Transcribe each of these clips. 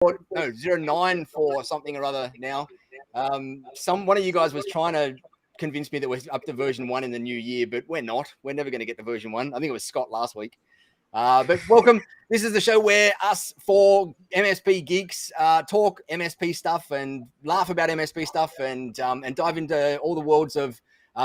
no 0.9 for something or other now. One of you guys was trying to convince me that we're up to version 1 in the new year, but we're not. We're never going to get to version 1. I think it was Scott last week. But welcome. This is the show where us four MSP geeks talk MSP stuff and laugh about MSP stuff and dive into all the worlds of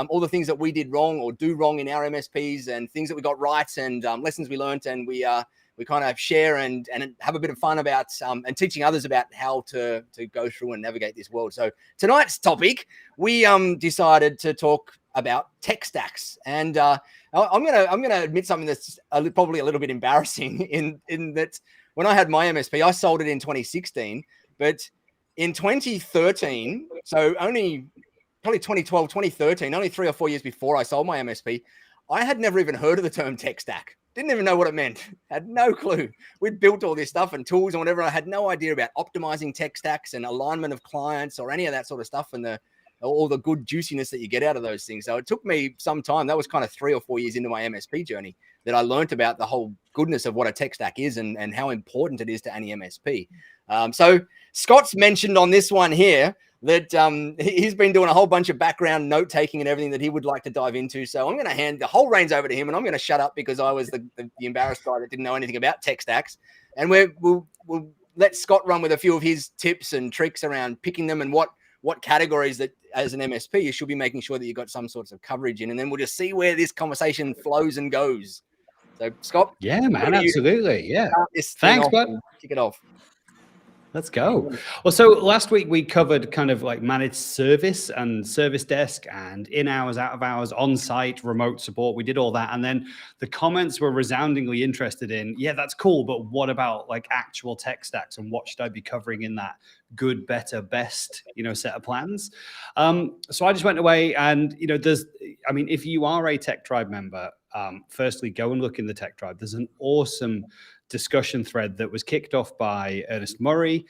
all the things that we did wrong or do wrong in our MSPs and things that we got right and lessons we learned, and we kind of share and have a bit of fun about and teaching others about how to go through and navigate this world. So tonight's topic, we decided to talk about tech stacks, and I'm gonna admit something that's probably a little bit embarrassing in that when I had my MSP, I sold it in 2016, but in 2013, so only probably 2012, 2013, only 3 or 4 years before I sold my MSP, I had never even heard of the term tech stack. Didn't even know what it meant. Had no clue. We'd built all this stuff and tools and whatever. I had no idea about optimizing tech stacks and alignment of clients or any of that sort of stuff and all the good juiciness that you get out of those things. So it took me some time. That was kind of 3 or 4 years into my MSP journey that I learned about the whole goodness of what a tech stack is and how important it is to any MSP. So Scott's mentioned on this one here that he's been doing a whole bunch of background note taking and everything that he would like to dive into. So I'm going to hand the whole reins over to him, and I'm going to shut up because I was the embarrassed guy that didn't know anything about tech stacks. And we'll let Scott run with a few of his tips and tricks around picking them and what categories that as an MSP you should be making sure that you've got some sorts of coverage in. And then we'll just see where this conversation flows and goes. So Scott. Yeah, man, absolutely. Yeah. Thanks, bud. Kick it off. Let's go. Well, so last week we covered kind of like managed service and service desk and in hours, out of hours, on site, remote support. We did all that. And then the comments were resoundingly interested in, yeah, that's cool. But what about like actual tech stacks and what should I be covering in that good, better, best, set of plans? So I just went away and, if you are a Tech Tribe member, firstly, go and look in the Tech Tribe. There's an awesome discussion thread that was kicked off by Ernest Murray,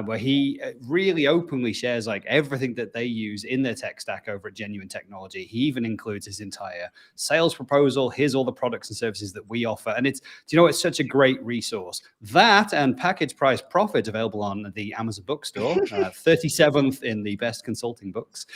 where he really openly shares like everything that they use in their tech stack over at Genuine Technology. He even includes his entire sales proposal. Here's all the products and services that we offer. And it's such a great resource. That and Package Price Profit available on the Amazon bookstore, 37th in the best consulting books.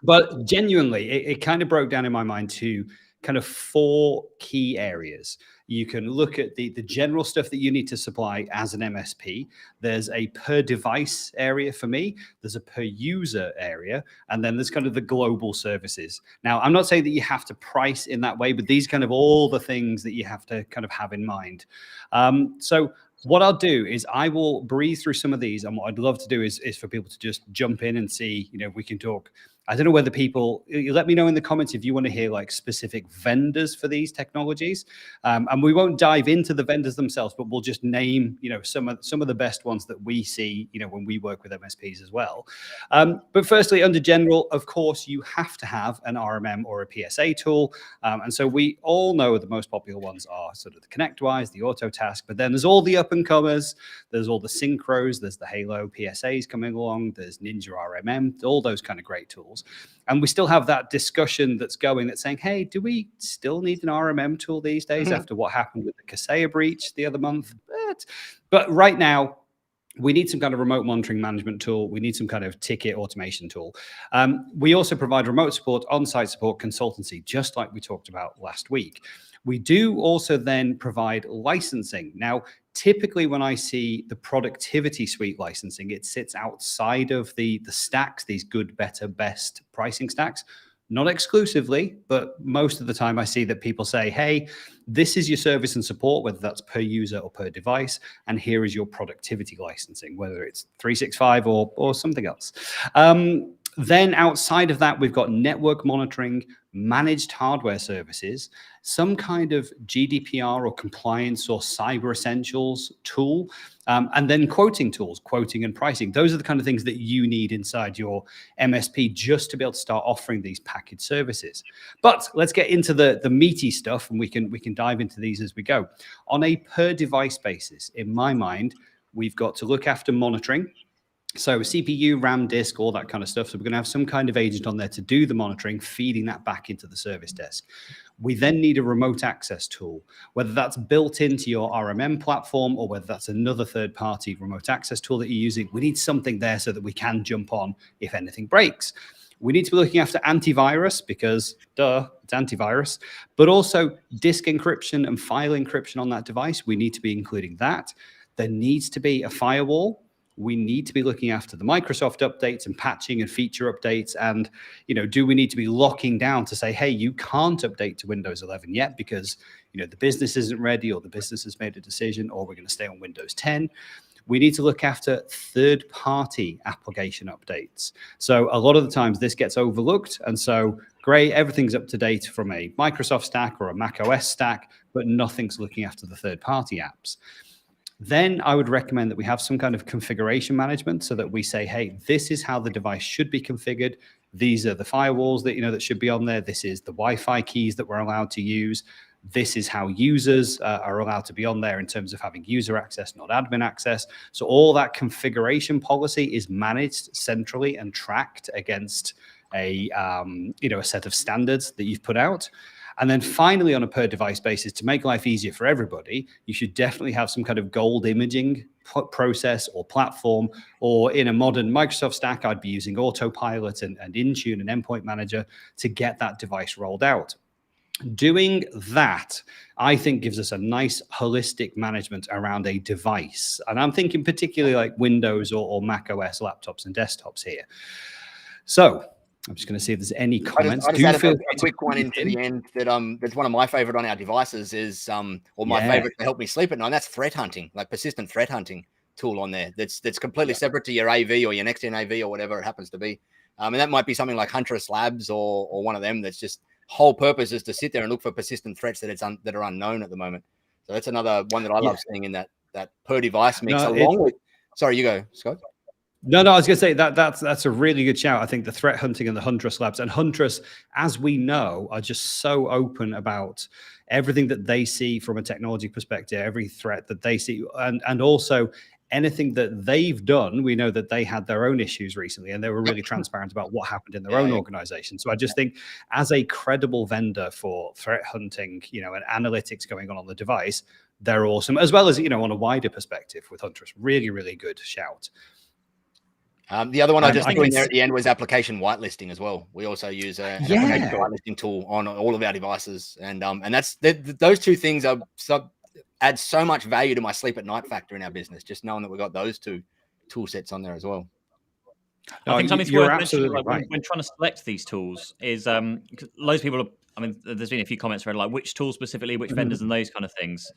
But genuinely, it kind of broke down in my mind to kind of 4 key areas. You can look at the general stuff that you need to supply as an MSP. There's a per device area for me. There's a per user area. And then there's kind of the global services. Now, I'm not saying that you have to price in that way, but these kind of all the things that you have to kind of have in mind. So what I'll do is I will breeze through some of these. And what I'd love to do is for people to just jump in and see, if we can talk. I don't know whether you let me know in the comments if you want to hear like specific vendors for these technologies. And we won't dive into the vendors themselves, but we'll just name, some of the best ones that we see, when we work with MSPs as well. But firstly, under general, of course, you have to have an RMM or a PSA tool. And so we all know the most popular ones are sort of the ConnectWise, the Autotask, but then there's all the up and comers. There's all the Synchros, there's the Halo PSAs coming along. There's Ninja RMM, all those kind of great tools. And we still have that discussion that's saying, hey, do we still need an RMM tool these days after what happened with the Kaseya breach the other month? But right now, we need some kind of remote monitoring management tool. We need some kind of ticket automation tool. We also provide remote support, on-site support, consultancy, just like we talked about last week. We do also then provide licensing. Now, typically when I see the productivity suite licensing, it sits outside of the stacks, these good, better, best pricing stacks. Not exclusively, but most of the time I see that people say, hey, this is your service and support, whether that's per user or per device, and here is your productivity licensing, whether it's 365 or something else. Then outside of that, we've got network monitoring, managed hardware services, some kind of GDPR or compliance or cyber essentials tool, and then quoting tools, quoting and pricing. Those are the kind of things that you need inside your MSP just to be able to start offering these packaged services. But let's get into the meaty stuff, and we can dive into these as we go. On a per device basis, in my mind, we've got to look after monitoring. So CPU, RAM, disk, all that kind of stuff. So we're going to have some kind of agent on there to do the monitoring, feeding that back into the service desk. We then need a remote access tool, whether that's built into your RMM platform or whether that's another third-party remote access tool that you're using. We need something there so that we can jump on if anything breaks. We need to be looking after antivirus because, duh, it's antivirus, but also disk encryption and file encryption on that device. We need to be including that. There needs to be a firewall. We need to be looking after the Microsoft updates and patching and feature updates. And, do we need to be locking down to say, hey, you can't update to Windows 11 yet because, the business isn't ready or the business has made a decision or we're going to stay on Windows 10. We need to look after third-party application updates. So a lot of the times this gets overlooked. And so, great, everything's up to date from a Microsoft stack or a Mac OS stack, but nothing's looking after the third-party apps. Then I would recommend that we have some kind of configuration management so that we say, hey, this is how the device should be configured. These are the firewalls that, that should be on there. This is the Wi-Fi keys that we're allowed to use. This is how users are allowed to be on there in terms of having user access, not admin access. So all that configuration policy is managed centrally and tracked against a set of standards that you've put out. And then finally, on a per device basis, to make life easier for everybody, you should definitely have some kind of gold imaging process or platform, or in a modern Microsoft stack, I'd be using Autopilot and Intune and Endpoint Manager to get that device rolled out. Doing that, I think, gives us a nice holistic management around a device. And I'm thinking particularly like Windows or Mac OS laptops and desktops here. So I'm just going to see if there's any comments. I just add a quick one into the end that that's one of my favorite on our devices is or my favorite to help me sleep at night. And that's threat hunting, like persistent threat hunting tool on there. That's completely separate to your AV or your next gen AV or whatever it happens to be. And that might be something like Huntress Labs or one of them that's just whole purpose is to sit there and look for persistent threats that are unknown at the moment. So that's another one that I love seeing in that per device mix. Sorry, you go, Scott. No, I was going to say that's a really good shout. I think the threat hunting and the Huntress Labs, and Huntress, as we know, are just so open about everything that they see from a technology perspective, every threat that they see, and also anything that they've done. We know that they had their own issues recently, and they were really transparent about what happened in their own organization. So I just think as a credible vendor for threat hunting, and analytics going on the device, they're awesome, as well as, on a wider perspective with Huntress. Really, really good shout. The other one I just threw in there at the end was application whitelisting as well. We also use an application whitelisting tool on all of our devices, and that's those two things add so much value to my sleep at night factor in our business. Just knowing that we've got those two tool sets on there as well. I think something's worth mentioning when trying to select these tools is loads of people. There's been a few comments around like which tools specifically, which vendors, and those kind of things.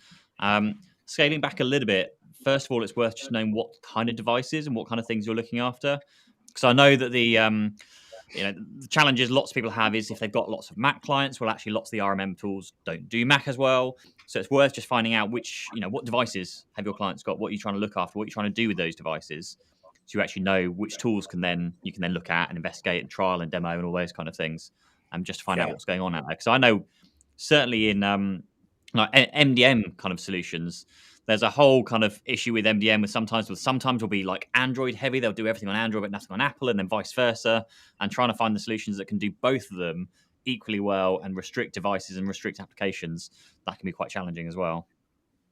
Scaling back a little bit. First of all, it's worth just knowing what kind of devices and what kind of things you're looking after. Because I know that the challenges lots of people have is if they've got lots of Mac clients, well, actually lots of the RMM tools don't do Mac as well. So it's worth just finding out what devices have your clients got, what you're trying to look after, what you're trying to do with those devices. So you actually know which tools you can then look at and investigate and trial and demo and all those kind of things, just to find out what's going on out there. Because I know certainly in MDM kind of solutions, there's a whole kind of issue with MDM with sometimes will be like Android heavy. They'll do everything on Android, but nothing on Apple, and then vice versa. And trying to find the solutions that can do both of them equally well and restrict devices and restrict applications, that can be quite challenging as well.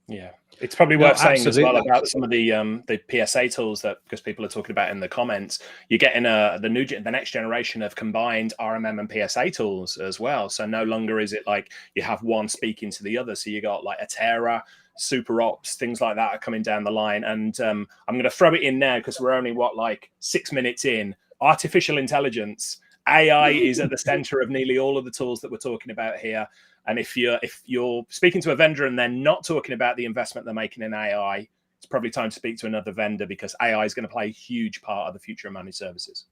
Yeah, it's probably worth saying as well about some of the PSA tools because people are talking about in the comments. You're getting the next generation of combined RMM and PSA tools as well. So no longer is it like you have one speaking to the other. So you got like Atera, Super Ops, things like that are coming down the line. And I'm going to throw it in now because we're only 6 minutes in. Artificial intelligence, AI is at the center of nearly all of the tools that we're talking about here. And if you're speaking to a vendor and they're not talking about the investment they're making in AI, it's probably time to speak to another vendor because AI is going to play a huge part of the future of managed services.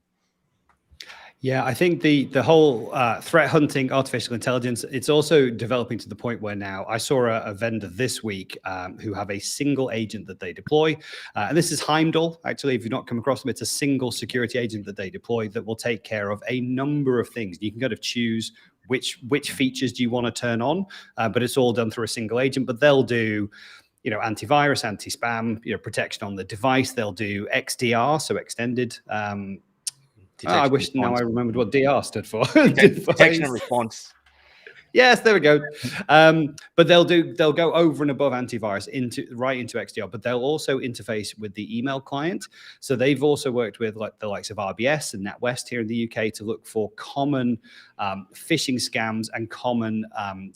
Yeah, I think the whole threat hunting, artificial intelligence, it's also developing to the point where now I saw a vendor this week who have a single agent that they deploy. And this is Heimdall. Actually, if you've not come across them, it's a single security agent that they deploy that will take care of a number of things. You can kind of choose which features do you want to turn on, but it's all done through a single agent. But they'll do antivirus, anti-spam, protection on the device. They'll do XDR, so extended. I wish now I remembered what DR stood for. Detection and response. Yes, there we go. But they'll go over and above antivirus right into XDR, but they'll also interface with the email client. So they've also worked with like the likes of RBS and NatWest here in the UK to look for common phishing scams and common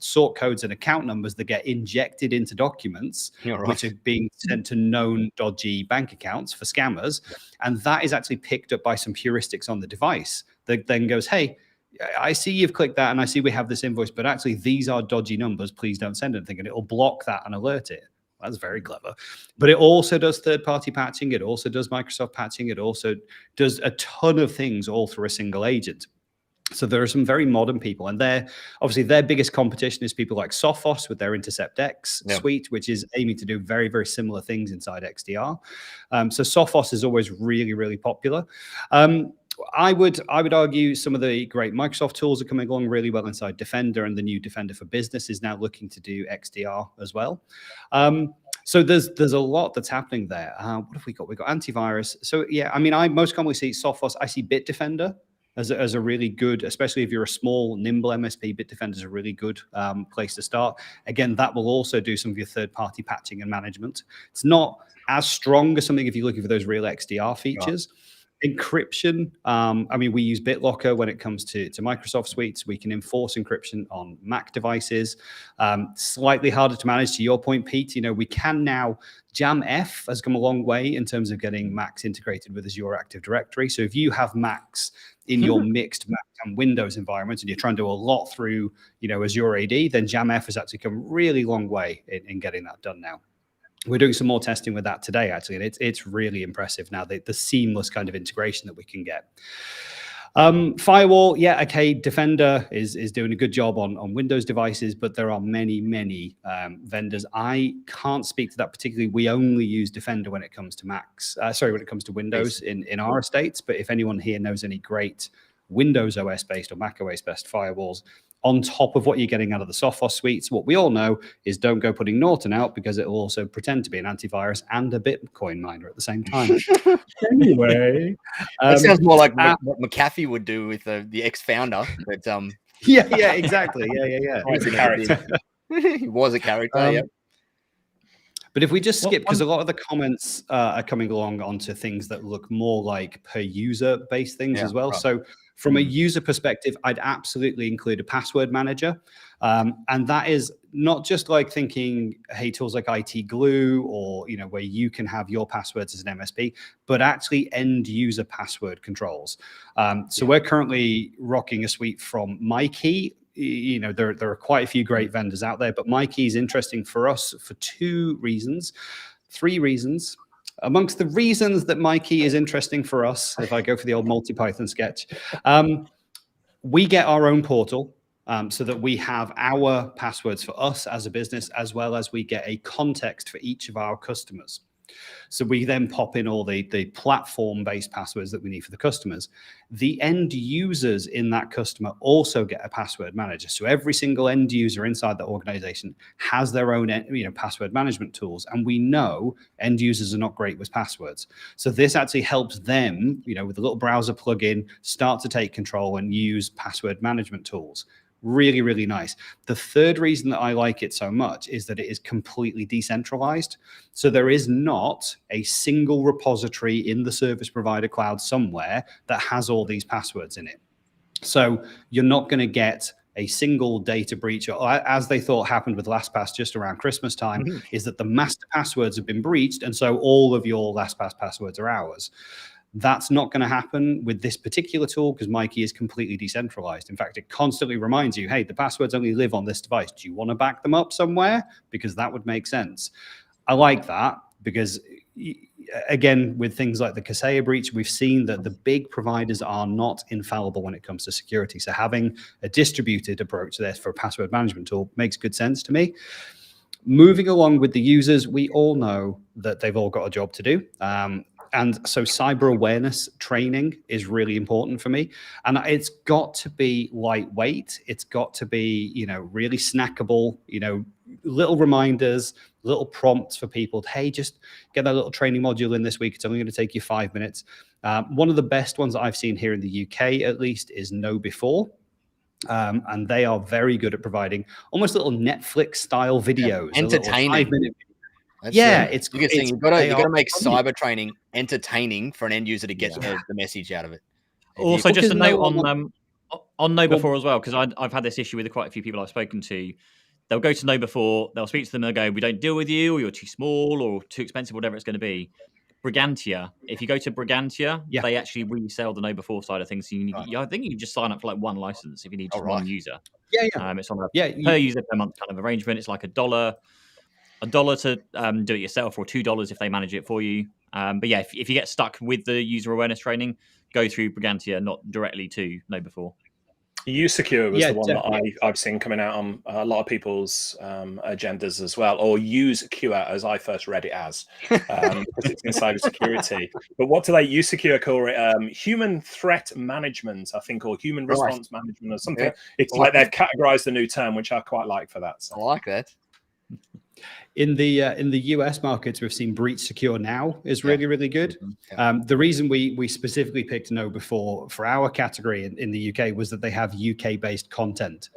sort codes and account numbers that get injected into documents, which are being sent to known dodgy bank accounts for scammers. And that is actually picked up by some heuristics on the device that then goes, hey, I see you've clicked that and I see we have this invoice, but actually these are dodgy numbers. Please don't send anything. And it'll block that and alert it. That's very clever. But it also does third-party patching. It also does Microsoft patching. It also does a ton of things all through a single agent. So there are some very modern people, and obviously their biggest competition is people like Sophos with their Intercept X suite, which is aiming to do very, very similar things inside XDR. So Sophos is always really, really popular. I would argue some of the great Microsoft tools are coming along really well inside Defender, and the new Defender for Business is now looking to do XDR as well. So there's a lot that's happening there. What have we got? We've got antivirus. So yeah, I mean, I most commonly see Sophos. I see Bitdefender as a really good, especially if you're a small, nimble MSP, Bitdefender is a really good place to start. Again, that will also do some of your third-party patching and management. It's not as strong as something if you're looking for those real XDR features. Yeah. Encryption, I mean, we use BitLocker when it comes to Microsoft suites. We can enforce encryption on Mac devices. Slightly harder to manage, to your point, Pete. We can now, JAMF has come a long way in terms of getting Macs integrated with Azure Active Directory. So if you have Macs in your mixed Mac and Windows environment and you're trying to do a lot through, Azure AD, then JAMF has actually come a really long way in getting that done now. We're doing some more testing with that today, actually, and it's really impressive now, the seamless kind of integration that we can get. Firewall, yeah, okay, Defender is doing a good job on Windows devices, but there are many, many vendors. I can't speak to that particularly. We only use Defender when it comes to Macs, when it comes to Windows in our estates, but if anyone here knows any great Windows OS-based or Mac OS-based firewalls, on top of what you're getting out of the Sophos suites, what we all know is don't go putting Norton out because it will also pretend to be an antivirus and a Bitcoin miner at the same time. Anyway. That sounds more like what McAfee would do with the ex-founder. But, yeah, exactly. Yeah. He was a character. He was a character, yeah. But if we just skip, because a lot of the comments are coming along onto things that look more like per user based things as well. Right. So from a user perspective, I'd absolutely include a password manager. And that is not just like thinking, hey, tools like IT Glue or, where you can have your passwords as an MSP, but actually end user password controls. So we're currently rocking a suite from MyKey. There are quite a few great vendors out there, but MyKey is interesting for us for three reasons. Amongst the reasons that MyKey is interesting for us, if I go for the old multi-Python sketch, we get our own portal so that we have our passwords for us as a business, as well as we get a context for each of our customers. So we then pop in all the platform-based passwords that we need for the customers. The end users in that customer also get a password manager. So every single end user inside the organization has their own, password management tools. And we know end users are not great with passwords. So this actually helps them, with a little browser plugin, start to take control and use password management tools. Really, really nice. The third reason that I like it so much is that it is completely decentralized. So there is not a single repository in the service provider cloud somewhere that has all these passwords in it. So you're not going to get a single data breach, or as they thought happened with LastPass just around Christmas time, is that the master passwords have been breached. And so all of your LastPass passwords are ours. That's not going to happen with this particular tool because MyKey is completely decentralized. In fact, it constantly reminds you, hey, the passwords only live on this device. Do you want to back them up somewhere? Because that would make sense. I like that because, again, with things like the Kaseya breach, we've seen that the big providers are not infallible when it comes to security. So having a distributed approach to this for a password management tool makes good sense to me. Moving along with the users, we all know that they've all got a job to do. And so cyber awareness training is really important for me. And it's got to be lightweight. It's got to be, really snackable, little reminders, little prompts for people. Hey, just get that little training module in this week. It's only going to take you 5 minutes. One of the best ones that I've seen here in the UK, at least, is Know Before. And they are very good at providing almost little Netflix style videos, entertaining. 5-minute. It's a good thing. You've got to make cyber training entertaining for an end user to get the message out of it. Also, just a note on Know Before as well, because I've had this issue with quite a few people I've spoken to. They'll go to Know Before, they'll speak to them, they'll go, we don't deal with you, or you're too small, or too expensive, whatever it's going to be. Brigantia, if you go to Brigantia, they actually resell the Know Before side of things. So I think you can just sign up for like one license if you need just one user. It's on a per user per month kind of arrangement. It's like $1 to do it yourself, or $2 if they manage it for you. But yeah, if you get stuck with the user awareness training, go through Brigantia, not directly to Know Before. USecure was the one that I've seen coming out on a lot of people's agendas as well, or UseCure as I first read it as, because it's in cybersecurity. But what do they USecure call it? Human threat management, I think, or human response management or something. It's like they've categorized the new term, which I quite like for that. So. I like that. In the US markets, we've seen Breach Secure Now is really, really good. The reason we specifically picked Know Before for our category in the UK was that they have UK-based content.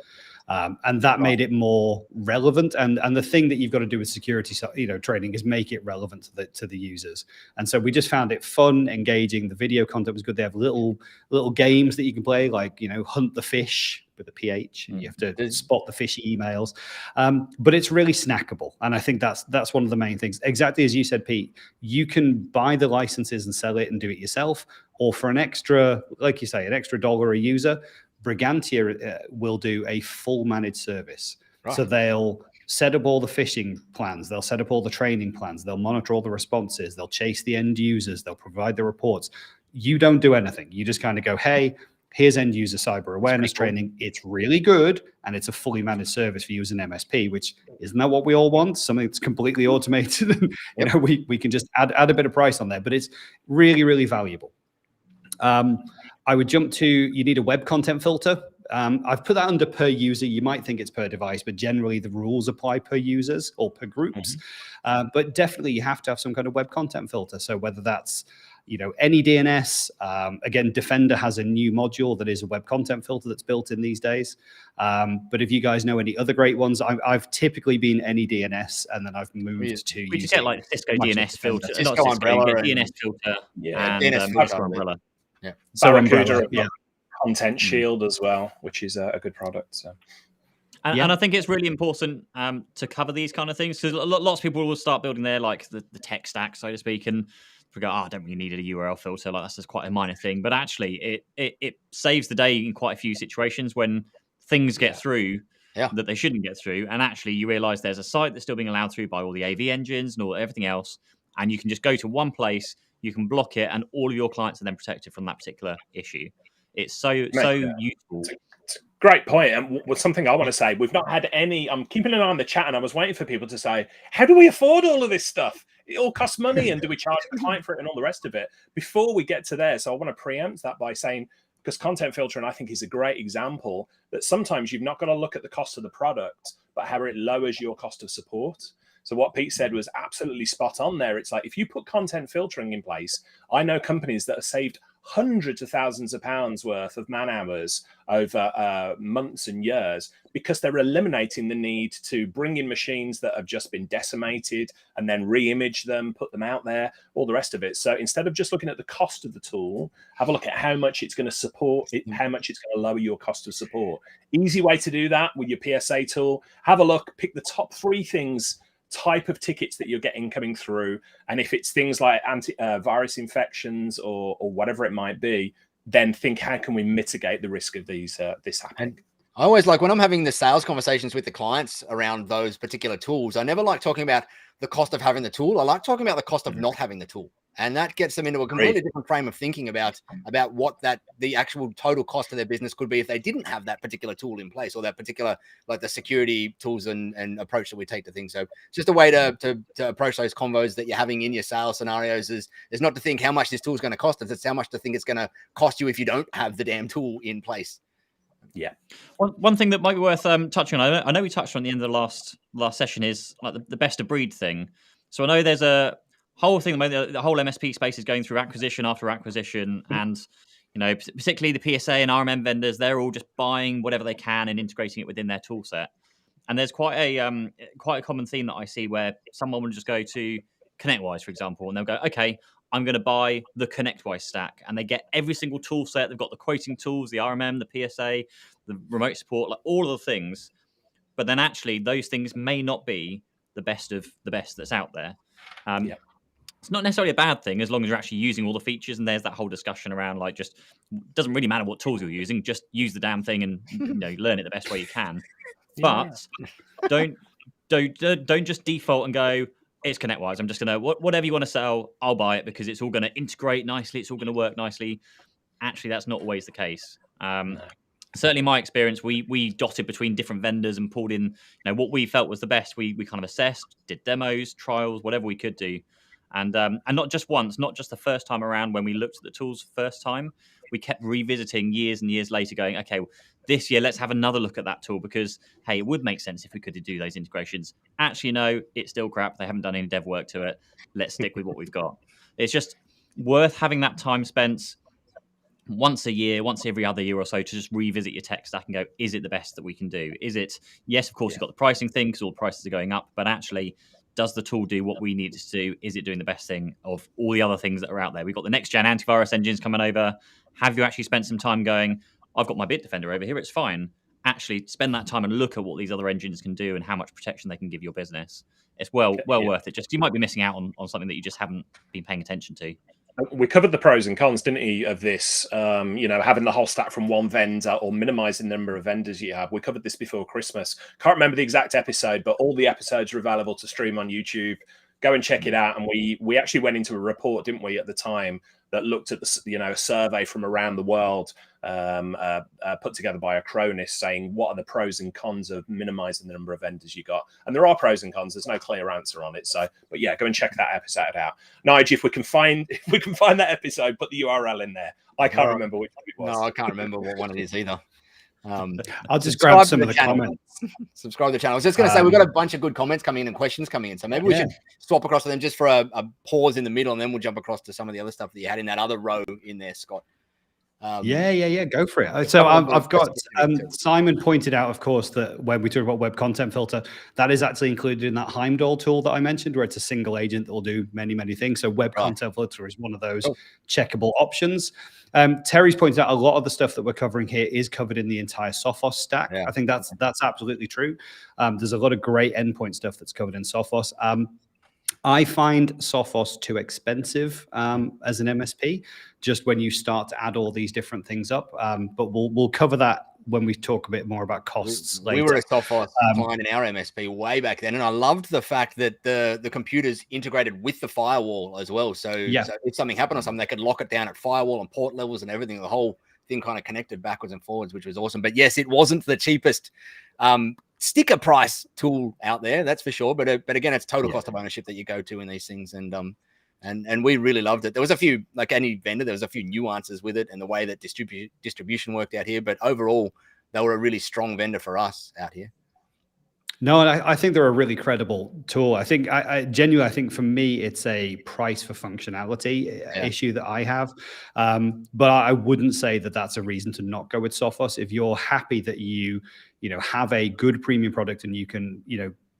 And that made it more relevant. And the thing that you've got to do with security, training is make it relevant to the users. And so we just found it fun, engaging. The video content was good. They have little games that you can play, like, hunt the fish with a PH, and you have to spot the fishy emails. But it's really snackable. And I think that's one of the main things. Exactly as you said, Pete, you can buy the licenses and sell it and do it yourself, or for an extra, like you say, an extra $1 a user, Brigantia will do a full managed service. So they'll set up all the phishing plans. They'll set up all the training plans. They'll monitor all the responses. They'll chase the end users. They'll provide the reports. You don't do anything. You just kind of go, hey, here's end user cyber awareness training. It's really good. And it's a fully managed service for you as an MSP, which isn't that what we all want? Something that's completely automated. And, we can just add a bit of price on there, but it's really, really valuable. I would jump to, you need a web content filter. I've put that under per user. You might think it's per device, but generally the rules apply per users or per groups. But definitely you have to have some kind of web content filter. So whether that's, any DNS, again, Defender has a new module that is a web content filter that's built in these days. But if you guys know any other great ones, I've typically been any DNS, and then I've moved to we just get like Cisco DNS filter, Cisco Umbrella, DNS filter, and DNS Umbrella. So Barracuda, Content Shield as well, which is a good product. So. And I think it's really important to cover these kind of things, because lots of people will start building their the tech stack, so to speak, and forget, I don't really need a URL filter. Like, that's just quite a minor thing. But actually, it saves the day in quite a few situations when things get through that they shouldn't get through. And actually, you realize there's a site that's still being allowed through by all the AV engines and all everything else. And you can just go to one place, you can block it, and all of your clients are then protected from that particular issue. It's so useful. It's a great point. And what's something I want to say, we've not had any, I'm keeping an eye on the chat, and I was waiting for people to say, how do we afford all of this stuff? It all costs money, and do we charge the client for it and all the rest of it? Before we get to there, so I want to preempt that by saying, because content filtering, I think, is a great example that sometimes you've not got to look at the cost of the product, but how it lowers your cost of support. So what Pete said was absolutely spot on there. It's like, if you put content filtering in place, I know companies that have saved hundreds of thousands of pounds worth of man hours over months and years, because they're eliminating the need to bring in machines that have just been decimated and then re-image them, put them out there, all the rest of it. So instead of just looking at the cost of the tool, have a look at how much it's going to support it, how much it's going to lower your cost of support. Easy way to do that with your PSA tool. Have a look, pick the top 3 things, type of tickets that you're getting coming through, and if it's things like virus infections or whatever it might be, then think, how can we mitigate the risk of this happening? And I always like, when I'm having the sales conversations with the clients around those particular tools, I never like talking about the cost of having the tool. I like talking about the cost of not having the tool. And that gets them into a completely different frame of thinking about what the actual total cost of their business could be if they didn't have that particular tool in place, or that particular, like the security tools and approach that we take to things. So it's just a way to approach those convos that you're having in your sales scenarios is not to think how much this tool is going to cost us. It's how much to think it's going to cost you if you don't have the damn tool in place. Yeah. One thing that might be worth touching on, I know we touched on the end of the last session, is like the best of breed thing. So I know there's a whole thing, the whole MSP space is going through acquisition after acquisition, and particularly the PSA and RMM vendors, they're all just buying whatever they can and integrating it within their tool set. And there's quite a common theme that I see where someone will just go to ConnectWise, for example, and they'll go, okay, I'm going to buy the ConnectWise stack, and they get every single tool set. They've got the quoting tools, the RMM, the PSA, the remote support, like all of the things. But then actually, those things may not be the best of the best that's out there. It's not necessarily a bad thing as long as you're actually using all the features. And there's that whole discussion around like, just doesn't really matter what tools you're using, just use the damn thing and learn it the best way you can. But don't just default and go, it's ConnectWise. I'm just gonna whatever you want to sell, I'll buy it because it's all going to integrate nicely. It's all going to work nicely. Actually, that's not always the case. Certainly, in my experience, we dotted between different vendors and pulled in what we felt was the best. We kind of assessed, did demos, trials, whatever we could do, and not just once, not just the first time around when we looked at the tools first time. We kept revisiting years and years later, going, okay, this year let's have another look at that tool because hey, it would make sense if we could do those integrations. Actually, no, it's still crap. They haven't done any dev work to it. Let's stick with what we've got. It's just worth having that time spent once a year, once every other year or so, to just revisit your tech stack and go, is it the best that we can do? Is it, yes, of course, you've got the pricing thing because all the prices are going up, but actually, does the tool do what we need it to do? Is it doing the best thing of all the other things that are out there? We've got the next gen antivirus engines coming over. Have you actually spent some time going, I've got my Bitdefender over here, it's fine. Actually, spend that time and look at what these other engines can do and how much protection they can give your business. It's well worth it. Just you might be missing out on something that you just haven't been paying attention to. We covered the pros and cons, didn't we, of this, having the whole stack from one vendor or minimizing the number of vendors you have. We covered this before Christmas. Can't remember the exact episode, but all the episodes are available to stream on YouTube. Go and check it out. And we actually went into a report, didn't we, at the time that looked at a survey from around the world put together by Acronis saying what are the pros and cons of minimizing the number of vendors you got. And there are pros and cons. There's no clear answer on it. So, but yeah, go and check that episode out. Nigel, if we can find that episode, put the URL in there. I can't remember which one it was. No, I can't remember what one it is either. I'll just grab some of the comments. Subscribe to the channel. I was just going to say, we've got a bunch of good comments coming in and questions coming in. So maybe we should swap across to them just for a pause in the middle, and then we'll jump across to some of the other stuff that you had in that other row in there, Scott. Go for it. So I've got Simon pointed out, of course, that when we talk about web content filter, that is actually included in that Heimdall tool that I mentioned, where it's a single agent that will do many, many things. So web content filter is one of those checkable options. Terry's pointed out a lot of the stuff that we're covering here is covered in the entire Sophos stack. I think that's absolutely true. There's a lot of great endpoint stuff that's covered in Sophos. I find Sophos too expensive as an MSP, just when you start to add all these different things up. But we'll cover that when we talk a bit more about costs later. We were a Sophos client in our MSP way back then, and I loved the fact that the computers integrated with the firewall as well. So if something happened or something, they could lock it down at firewall and port levels and everything. The whole thing kind of connected backwards and forwards, which was awesome. But yes, it wasn't the cheapest sticker price tool out there, that's for sure. But again, it's total cost of ownership that you go to in these things, and we really loved it. There was a few, like any vendor, there was a few nuances with it and the way that distribution worked out here. But overall, they were a really strong vendor for us out here. No, and I think they're a really credible tool. I think I genuinely, I think for me, it's a price for functionality issue that I have. But I wouldn't say that that's a reason to not go with Sophos. If you're happy that you have a good premium product and you can,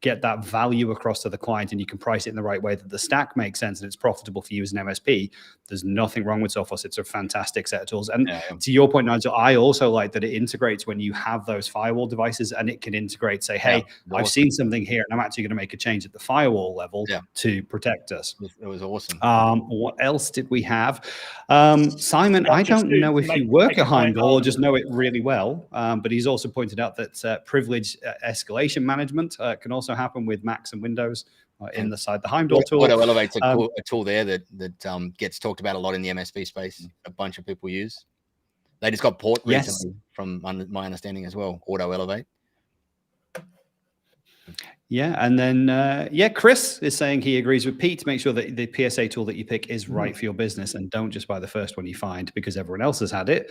get that value across to the client and you can price it in the right way that the stack makes sense and it's profitable for you as an MSP, there's nothing wrong with Sophos. It's a fantastic set of tools. And to your point, Nigel, I also like that it integrates when you have those firewall devices, and it can integrate, say, hey, I've seen something here and I'm actually going to make a change at the firewall level to protect us. It was awesome. What else did we have? Simon, I don't know if you work at Heimdall or just know it really well, but he's also pointed out that privilege escalation management can also happen with Macs and Windows in the Heimdall tool. Auto Elevate's a tool there that gets talked about a lot in the MSP space. A bunch of people use. They just got port recently, from my understanding as well. Auto Elevate. Yeah, and then Chris is saying he agrees with Pete. Make sure that the PSA tool that you pick is right for your business, and don't just buy the first one you find because everyone else has had it.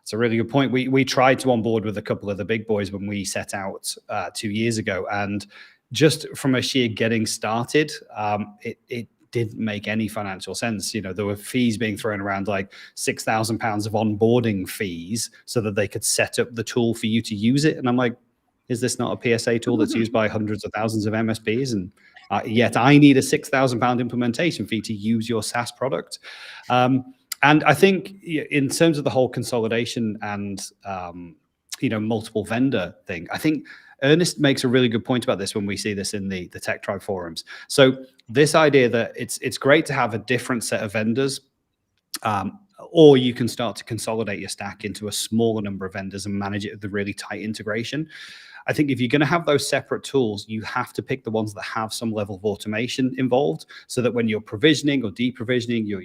It's a really good point. We tried to onboard with a couple of the big boys when we set out 2 years ago, and just from a sheer getting started, it didn't make any financial sense. You know, there were fees being thrown around, like £6,000 of onboarding fees so that they could set up the tool for you to use it. And I'm like, is this not a PSA tool that's used by hundreds of thousands of MSPs? And yet I need a £6,000 implementation fee to use your SaaS product. And I think in terms of the whole consolidation and, multiple vendor thing, I think Ernest makes a really good point about this when we see this in the Tech Tribe forums. So this idea that it's great to have a different set of vendors, or you can start to consolidate your stack into a smaller number of vendors and manage it with the really tight integration. I think if you're going to have those separate tools, you have to pick the ones that have some level of automation involved, so that when you're provisioning or deprovisioning your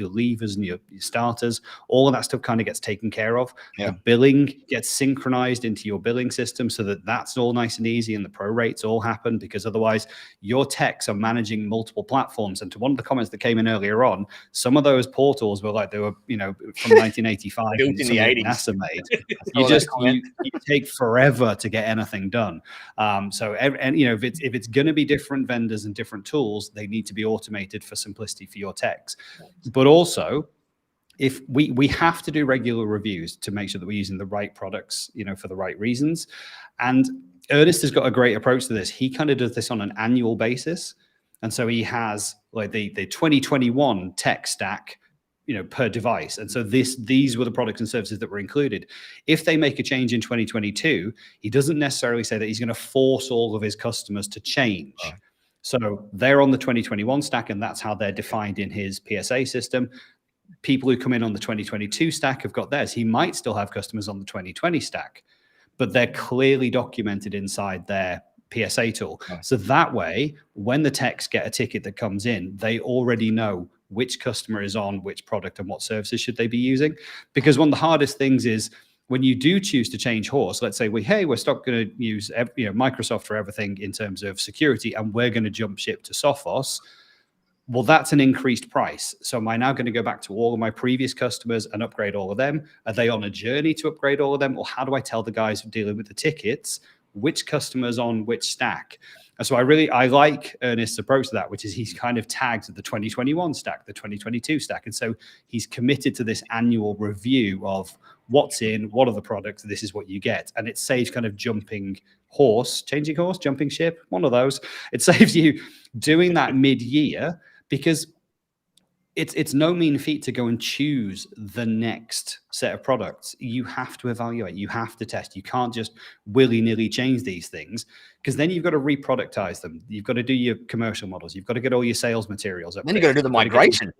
leavers and your starters, all of that stuff kind of gets taken care of. Yeah. The billing gets synchronized into your billing system so that that's all nice and easy, and the pro rates all happen, because otherwise your techs are managing multiple platforms. And to one of the comments that came in earlier on, some of those portals were like they were, from 1985 built in the 80s. NASA made. you take forever to get anything done. If it's going to be different vendors and different tools, they need to be automated for simplicity for your techs. But also, if we have to do regular reviews to make sure that we're using the right products, for the right reasons. And Ernest has got a great approach to this. He kind of does this on an annual basis. And so he has like the 2021 tech stack, per device. And so these were the products and services that were included. If they make a change in 2022, he doesn't necessarily say that he's going to force all of his customers to change. Oh. So they're on the 2021 stack, and that's how they're defined in his PSA system. People who come in on the 2022 stack have got theirs. He might still have customers on the 2020 stack, but they're clearly documented inside their PSA tool. Oh. So that way, when the techs get a ticket that comes in, they already know which customer is on which product and what services should they be using. Because one of the hardest things is when you do choose to change horse, let's say we're stopped going to use Microsoft for everything in terms of security, and we're going to jump ship to Sophos. Well, that's an increased price. So am I now going to go back to all of my previous customers and upgrade all of them? Are they on a journey to upgrade all of them? Or how do I tell the guys dealing with the tickets which customers on which stack? And so I like Ernest's approach to that, which is he's kind of tagged the 2021 stack, the 2022 stack. And so he's committed to this annual review of what's in, what are the products, this is what you get. And it saves kind of changing horse, jumping ship, one of those. It saves you doing that mid-year, because it's no mean feat to go and choose the next set of products. You have to evaluate, you have to test. You can't just willy-nilly change these things, because then you've got to reproductize them. You've got to do your commercial models. You've got to get all your sales materials up. Then you've got to do the migration.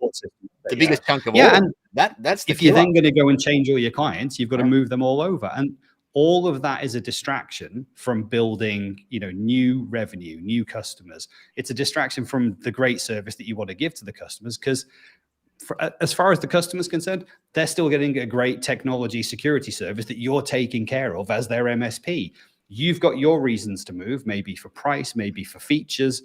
The biggest chunk of all. And that's the if you're then going to go and change all your clients, you've got to move them all over. And all of that is a distraction from building, new revenue, new customers. It's a distraction from the great service that you want to give to the customers, because as far as the customer's concerned, they're still getting a great technology security service that you're taking care of as their MSP. You've got your reasons to move, maybe for price, maybe for features,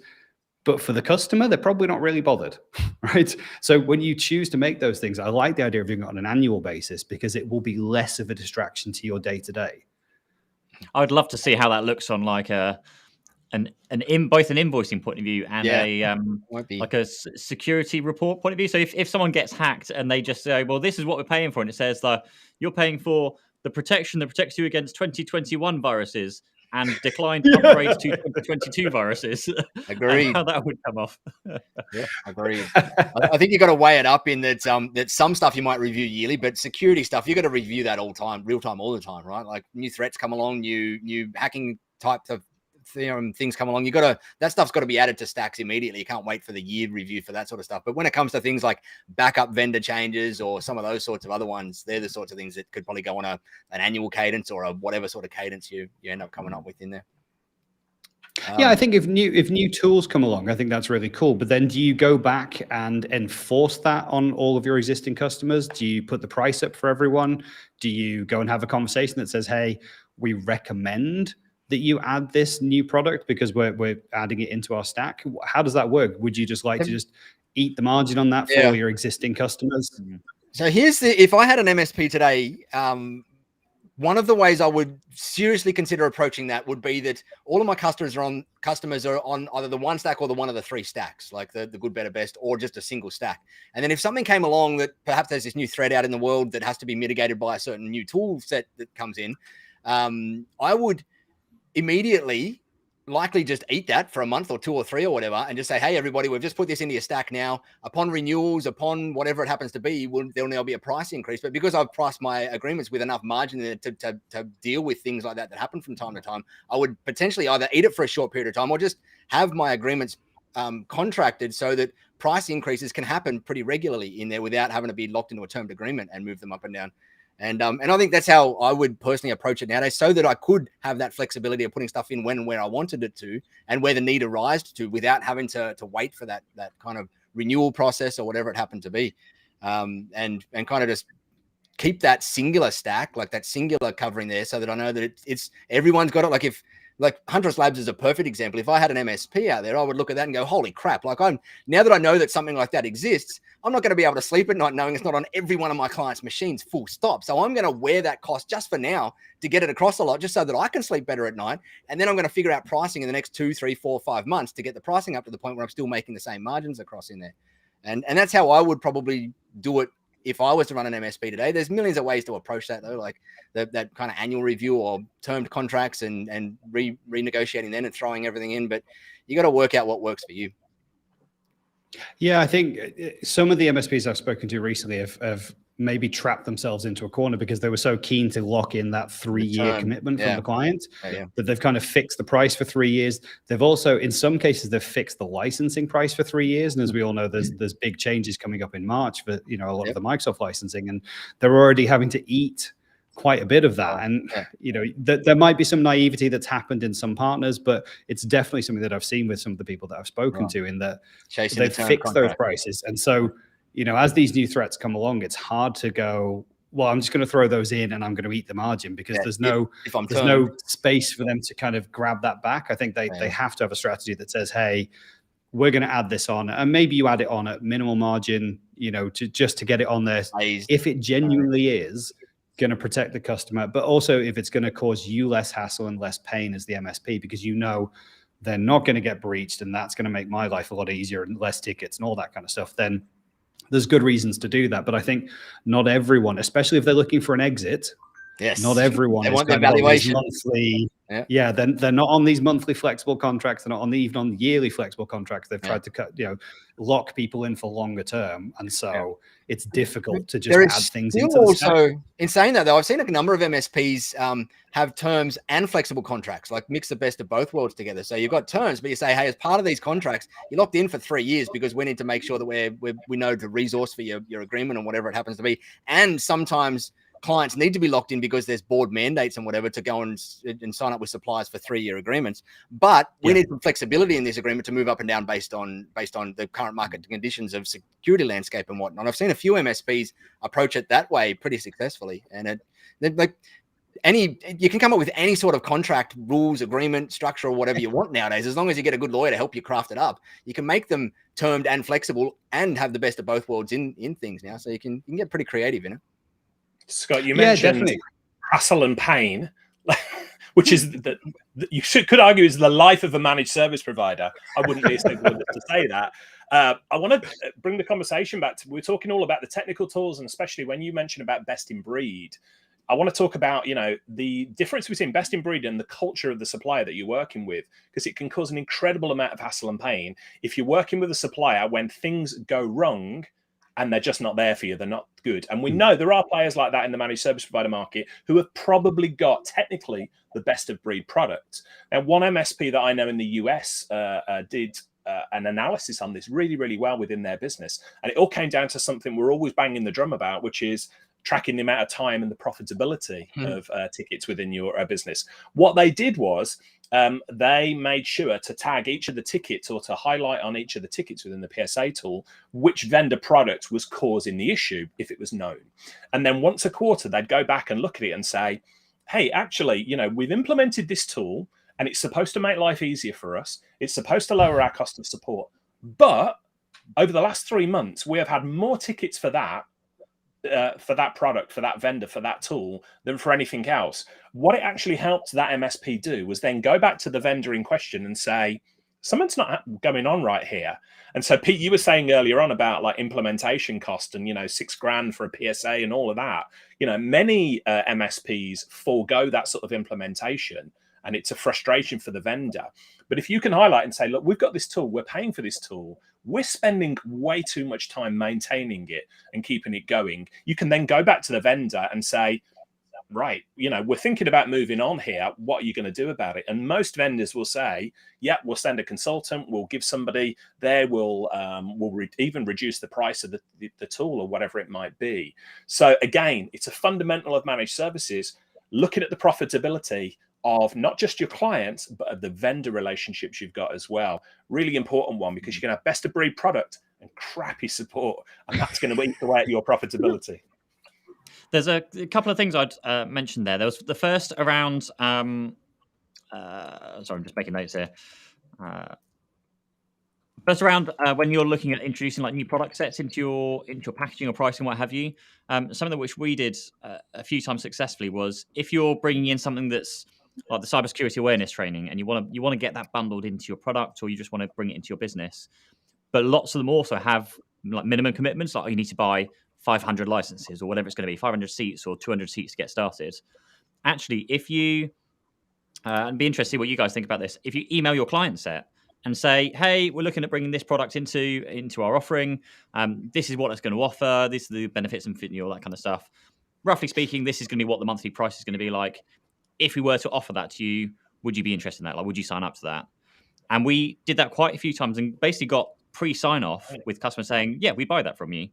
but for the customer, they're probably not really bothered, right? So when you choose to make those things, I like the idea of doing it on an annual basis, because it will be less of a distraction to your day-to-day. I would love to see how that looks on like both an invoicing point of view and a security report point of view. So if someone gets hacked and they just say, well, this is what we're paying for, and it says that you're paying for the protection that protects you against 2021 viruses and declined upgrades to 2022 viruses. Agreed. How that would come off. Yeah, agreed. I think you've got to weigh it up in that that some stuff you might review yearly, but security stuff, you've got to review that real time, all the time, right? Like new threats come along, new hacking types of things come along. That stuff's got to be added to stacks immediately. You can't wait for the year review for that sort of stuff. But when it comes to things like backup vendor changes or some of those sorts of other ones, they're the sorts of things that could probably go on an annual cadence or a whatever sort of cadence you end up coming up with in there. I think if new tools come along, I think that's really cool. But then do you go back and enforce that on all of your existing customers? Do you put the price up for everyone? Do you go and have a conversation that says, hey, we recommend that you add this new product because we're adding it into our stack? How does that work? Would you just like to just eat the margin on that for all your existing customers? So here's if I had an MSP today, one of the ways I would seriously consider approaching that would be that all of my customers are on either the one stack or the one of the three stacks, like the good, better, best, or just a single stack. And then if something came along that perhaps there's this new threat out in the world that has to be mitigated by a certain new tool set that comes in, I would immediately likely just eat that for a month or 2 or 3 or whatever, and just say, hey, everybody, we've just put this into your stack now. Upon renewals, upon whatever it happens to be, there'll now be a price increase. But because I've priced my agreements with enough margin there to deal with things like that happen from time to time, I would potentially either eat it for a short period of time or just have my agreements contracted so that price increases can happen pretty regularly in there without having to be locked into a termed agreement and move them up and down. And I think that's how I would personally approach it nowadays, so that I could have that flexibility of putting stuff in when and where I wanted it to, and where the need arised to, without having to wait for that kind of renewal process or whatever it happened to be, and kind of just keep that singular stack, like that singular covering there, so that I know that it's everyone's got it. Like Huntress Labs is a perfect example. If I had an MSP out there, I would look at that and go, holy crap. Like now that I know that something like that exists, I'm not going to be able to sleep at night knowing it's not on every one of my clients' machines, full stop. So I'm going to wear that cost just for now to get it across a lot, just so that I can sleep better at night. And then I'm going to figure out pricing in the next 2, 3, 4, 5 months to get the pricing up to the point where I'm still making the same margins across in there. And that's how I would probably do it if I was to run an MSP today. There's millions of ways to approach that, though, like that kind of annual review or termed contracts and renegotiating then and throwing everything in. But you got to work out what works for you. Yeah, I think some of the MSPs I've spoken to recently have maybe trapped themselves into a corner because they were so keen to lock in that 3-year commitment from the client that they've kind of fixed the price for 3 years. They've also, in some cases, they've fixed the licensing price for 3 years. And as we all know, there's big changes coming up in March for, a lot of the Microsoft licensing, and they're already having to eat quite a bit of that. And, there might be some naivety that's happened in some partners, but it's definitely something that I've seen with some of the people that I've spoken to, in that they've fixed those prices. And so, as these new threats come along, it's hard to go, well, I'm just going to throw those in and I'm going to eat the margin, because there's no space for them to kind of grab that back. I think they have to have a strategy that says, hey, we're going to add this on, and maybe you add it on at minimal margin, just to get it on there. If it genuinely is going to protect the customer, but also if it's going to cause you less hassle and less pain as the MSP, because they're not going to get breached, and that's going to make my life a lot easier and less tickets and all that kind of stuff, then there's good reasons to do that. But I think not everyone, especially if they're looking for an exit, not everyone they want the valuation monthly. Then they're not on these monthly flexible contracts. They're not even on yearly flexible contracts. They've tried to lock people in for longer term, and so it's difficult to just add things into the stack. In saying that, though, I've seen a number of MSPs have terms and flexible contracts, like mix the best of both worlds together. So you've got terms, but you say, hey, as part of these contracts, you're locked in for 3 years because we need to make sure that we know the resource for your agreement and whatever it happens to be. And sometimes clients need to be locked in because there's board mandates and whatever to go and sign up with suppliers for 3-year agreements. But we need some flexibility in this agreement to move up and down based on the current market conditions of security landscape and whatnot. I've seen a few MSPs approach it that way pretty successfully. And you can come up with any sort of contract, rules, agreement, structure, or whatever you want nowadays, as long as you get a good lawyer to help you craft it up. You can make them termed and flexible and have the best of both worlds in things now. So you can get pretty creative in it. Scott, you mentioned hassle and pain, which is that you could argue is the life of a managed service provider. I wouldn't be a single one to say that. I want to bring the conversation back to, we're talking all about the technical tools, and especially when you mention about best in breed, I want to talk about, the difference between best in breed and the culture of the supplier that you're working with, because it can cause an incredible amount of hassle and pain if you're working with a supplier when things go wrong and they're just not there for you. They're not good. And we know there are players like that in the managed service provider market who have probably got technically the best of breed products. Now, one MSP that I know in the US did an analysis on this really, really well within their business. And it all came down to something we're always banging the drum about, which is tracking the amount of time and the profitability of tickets within your business. What they did was they made sure to tag each of the tickets, or to highlight on each of the tickets within the PSA tool which vendor product was causing the issue if it was known. And then once a quarter, they'd go back and look at it and say, hey, actually, we've implemented this tool. and it's supposed to make life easier for us. It's supposed to lower our cost of support. But over the last 3 months, we have had more tickets for that product, for that vendor, for that tool than for anything else. What it actually helped that MSP do was then go back to the vendor in question and say, something's not going on right here. And so, Pete, you were saying earlier on about like implementation cost and, $6,000 for a PSA and all of that. Many MSPs forego that sort of implementation, and it's a frustration for the vendor. But if you can highlight and say, look, we've got this tool, we're paying for this tool, we're spending way too much time maintaining it and keeping it going, you can then go back to the vendor and say, right, we're thinking about moving on here. What are you going to do about it? And most vendors will say, yeah, we'll send a consultant, we'll give somebody there, we'll even reduce the price of the tool or whatever it might be. So again, it's a fundamental of managed services, looking at the profitability of not just your clients, but of the vendor relationships you've got as well. Really important one, because you can have best of breed product and crappy support, and that's going to eat away at your profitability. There's a couple of things I'd mention there. There was the first around, sorry, I'm just making notes here. First around when you're looking at introducing like new product sets into your packaging or pricing, what have you. Something that which we did a few times successfully was, if you're bringing in something that's like the cybersecurity awareness training, and you want to get that bundled into your product, or you just want to bring it into your business, but lots of them also have like minimum commitments, like you need to buy 500 licenses or whatever it's going to be, 500 seats or 200 seats to get started. Actually, if you and be interested what you guys think about this, if you email your client set and say, hey, we're looking at bringing this product into our offering, this is what it's going to offer, these are the benefits and all that kind of stuff. Roughly speaking, this is going to be what the monthly price is going to be like. If we were to offer that to you, would you be interested in that? Like, would you sign up to that? And we did that quite a few times and basically got pre-sign off with customers saying, yeah, we buy that from you.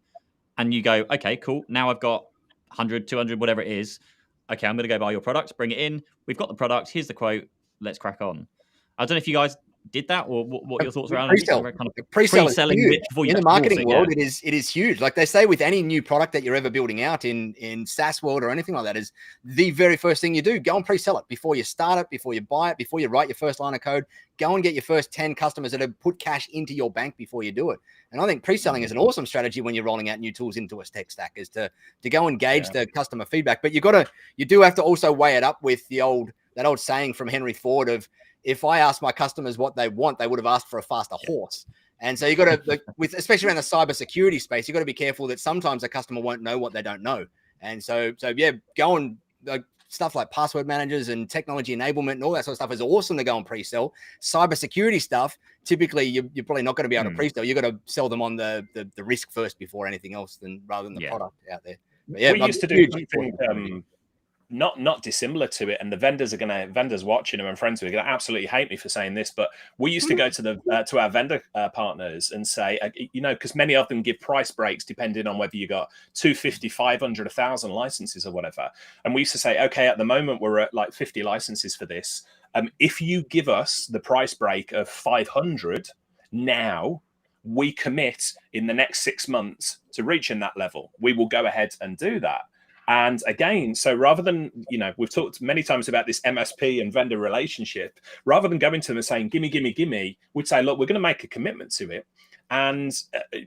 And you go, okay, cool. Now I've got 100, 200, whatever it is. Okay, I'm going to go buy your product, bring it in. We've got the product. Here's the quote. Let's crack on. I don't know if you guys did that, or what your thoughts around pre-sell. Kind of Pre-selling in the marketing world. It is huge. Like they say with any new product that you're ever building out in SaaS world or anything like that, is the very first thing you do. Go and pre-sell it before you start it, before you buy it, before you write your first line of code. Go and get your first 10 customers that have put cash into your bank before you do it. And I think pre-selling is an awesome strategy when you're rolling out new tools into a tech stack, is to go engage the customer feedback. But you do have to also weigh it up with that old saying from Henry Ford of, if I asked my customers what they want, they would have asked for a faster horse. And so you got to, especially around the cybersecurity space, you got to be careful that sometimes a customer won't know what they don't know. And so yeah, go and stuff like password managers and technology enablement and all that sort of stuff is awesome to go and pre-sell. Cybersecurity stuff, typically you're probably not going to be able to pre-sell. You got to sell them on the risk first before anything else, rather than the product out there. But yeah, we used to do something not dissimilar to it, and the vendors watching them and friends who are going to absolutely hate me for saying this, but we used to go to our vendor partners and say, because many of them give price breaks depending on whether you got 250, 500, 1,000 licenses or whatever. And we used to say, okay, at the moment we're at like 50 licenses for this. If you give us the price break of 500 now, we commit in the next 6 months to reaching that level. We will go ahead and do that. And again, so rather than, we've talked many times about this MSP and vendor relationship, rather than going to them and saying, gimme, we'd say, look, we're going to make a commitment to it. And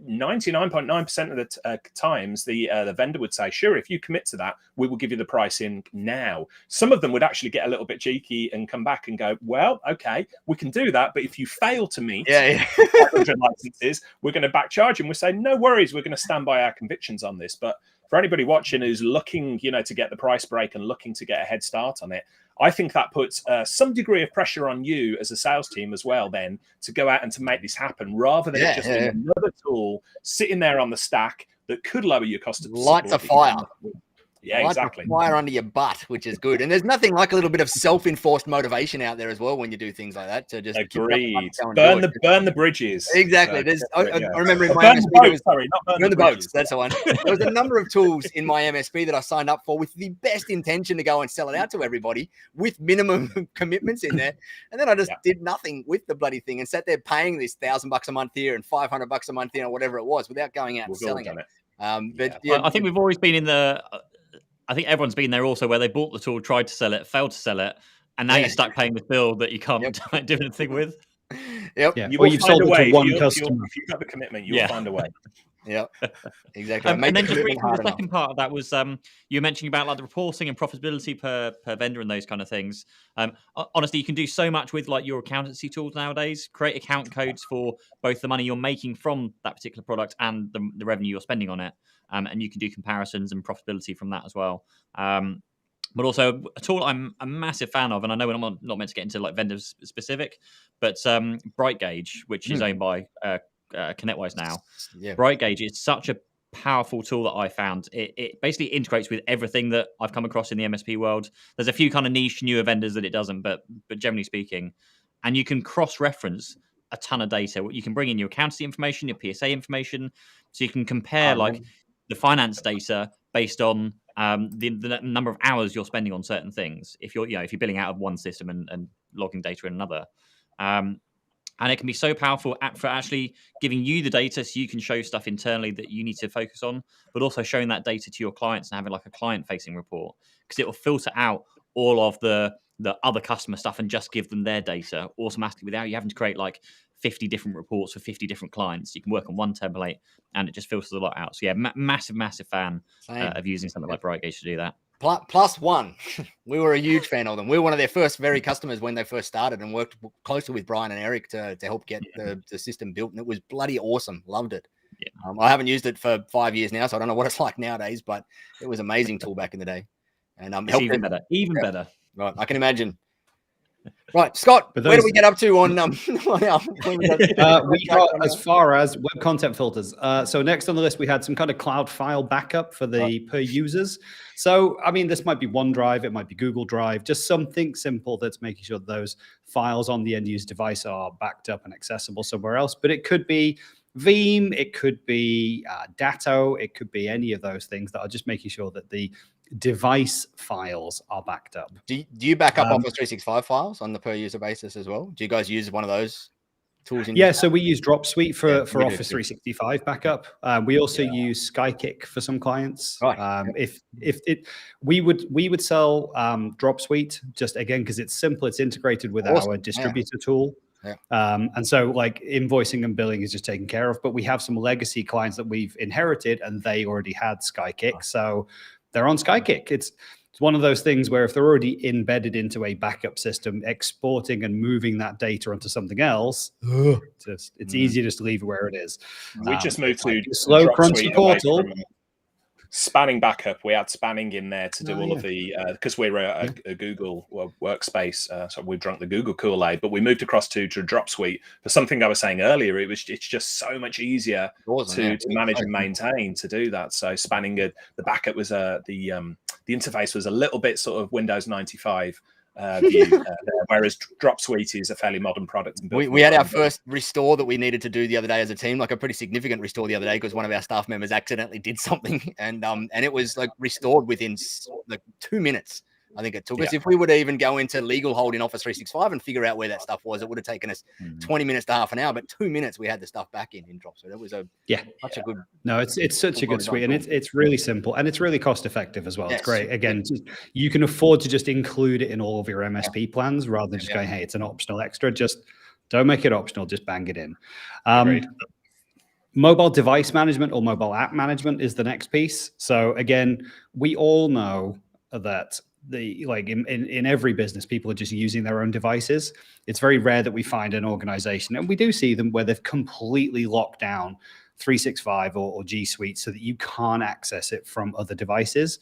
99.9% of the times, the vendor would say, sure, if you commit to that, we will give you the pricing now. Some of them would actually get a little bit cheeky and come back and go, well, okay, we can do that. But if you fail to meet 500 licenses, we're going to back charge. And we say, no worries, we're going to stand by our convictions on this. But for anybody watching who's looking, to get the price break and looking to get a head start on it, I think that puts some degree of pressure on you as a sales team as well, then, to go out and to make this happen, rather than it just being another tool sitting there on the stack that could lower your cost of lights a fire. Yeah, exactly. Fire under your butt, which is good. And there's nothing like a little bit of self-enforced motivation out there as well when you do things like that. To just agreed. Burn the bridges. Exactly. So, I remember in my MSP, burn the boats. That's the one. There was a number of tools in my MSP that I signed up for with the best intention to go and sell it out to everybody with minimum commitments in there. And then I just did nothing with the bloody thing and sat there paying this $1,000 a month here and $500 a month here or whatever it was without going out and selling it. I think we've always been in the. I think everyone's been there also, where they bought the tool, tried to sell it, failed to sell it, and now you're stuck paying the bill that you can't do anything with. Yep. Yeah. You or you've sold it to one if customer. If you've got the commitment, you'll find a way. Yeah, exactly. And then just briefly, the second part of that was you were mentioning about like the reporting and profitability per vendor and those kind of things. Honestly, you can do so much with like your accountancy tools nowadays. Create account codes for both the money you're making from that particular product and the revenue you're spending on it, and you can do comparisons and profitability from that as well. But also a tool I'm a massive fan of, and I know we're not meant to get into like vendor specific, but BrightGauge, which is owned by ConnectWise now. Yeah. BrightGauge is such a powerful tool that I found. It basically integrates with everything that I've come across in the MSP world. There's a few kind of niche newer vendors that it doesn't, but generally speaking, and you can cross-reference a ton of data. You can bring in your accountancy information, your PSA information, so you can compare like the finance data based on the number of hours you're spending on certain things. If you're billing out of one system and logging data in another. And it can be so powerful for actually giving you the data so you can show stuff internally that you need to focus on, but also showing that data to your clients and having like a client-facing report, because it will filter out all of the other customer stuff and just give them their data automatically without you having to create like 50 different reports for 50 different clients. You can work on one template and it just filters a lot out. So yeah, massive fan of using something like BrightGauge to do that. Plus one. We were a huge fan of them. We were one of their first very customers when they first started and worked closely with Brian and Eric to help get the system built. And it was bloody awesome. Loved it. Yeah. I haven't used it for 5 years now, so I don't know what it's like nowadays, but it was an amazing tool back in the day. And it's even better. Better. Right. I can imagine. Right, Scott, where do we get up to on we got as far as web content filters. So next on the list, we had some kind of cloud file backup for the per users. So, I mean, this might be OneDrive, it might be Google Drive, just something simple that's making sure that those files on the end user device are backed up and accessible somewhere else. But it could be Veeam, it could be Datto, it could be any of those things that are just making sure that the device files are backed up. Do you back up Office 365 files on the per user basis as well? Do you guys use one of those tools? So we use Dropsuite for Office 365 backup. We also use Skykick for some clients. Right. We would sell Dropsuite just again because it's simple, it's integrated with our distributor tool. Yeah. And so like invoicing and billing is just taken care of, but we have some legacy clients that we've inherited and they already had Skykick. So they're on Skykick. It's one of those things where if they're already embedded into a backup system, exporting and moving that data onto something else, it's easier just to leave it where it is. We just moved to slow, crunchy portal. Spanning backup, we had spanning in there to do all of the because we're a Google workspace, so we've drunk the Google Kool-Aid, but we moved across to Dropsuite for something I was saying earlier. It's just so much easier to manage and maintain to do that. So spanning the backup was the interface was a little bit sort of Windows 95 view, whereas Dropsuite is a fairly modern product. We had our first restore that we needed to do the other day as a team, like a pretty significant restore the other day because one of our staff members accidentally did something, and it was like restored within like 2 minutes. I think it took us. If we would even go into legal hold in Office 365 and figure out where that stuff was, it would have taken us 20 minutes to half an hour, but 2 minutes we had the stuff back in Dropsuite. It was such a good. No, it's such a good suite, and it's really simple and it's really cost effective as well. Yes. It's great. Again, you can afford to just include it in all of your MSP plans rather than just going, hey, it's an optional extra. Just don't make it optional. Just bang it in. Mobile device management or mobile app management is the next piece. So again, we all know that in every business, people are just using their own devices. It's very rare that we find an organization, and we do see them where they've completely locked down 365 or G Suite so that you can't access it from other devices.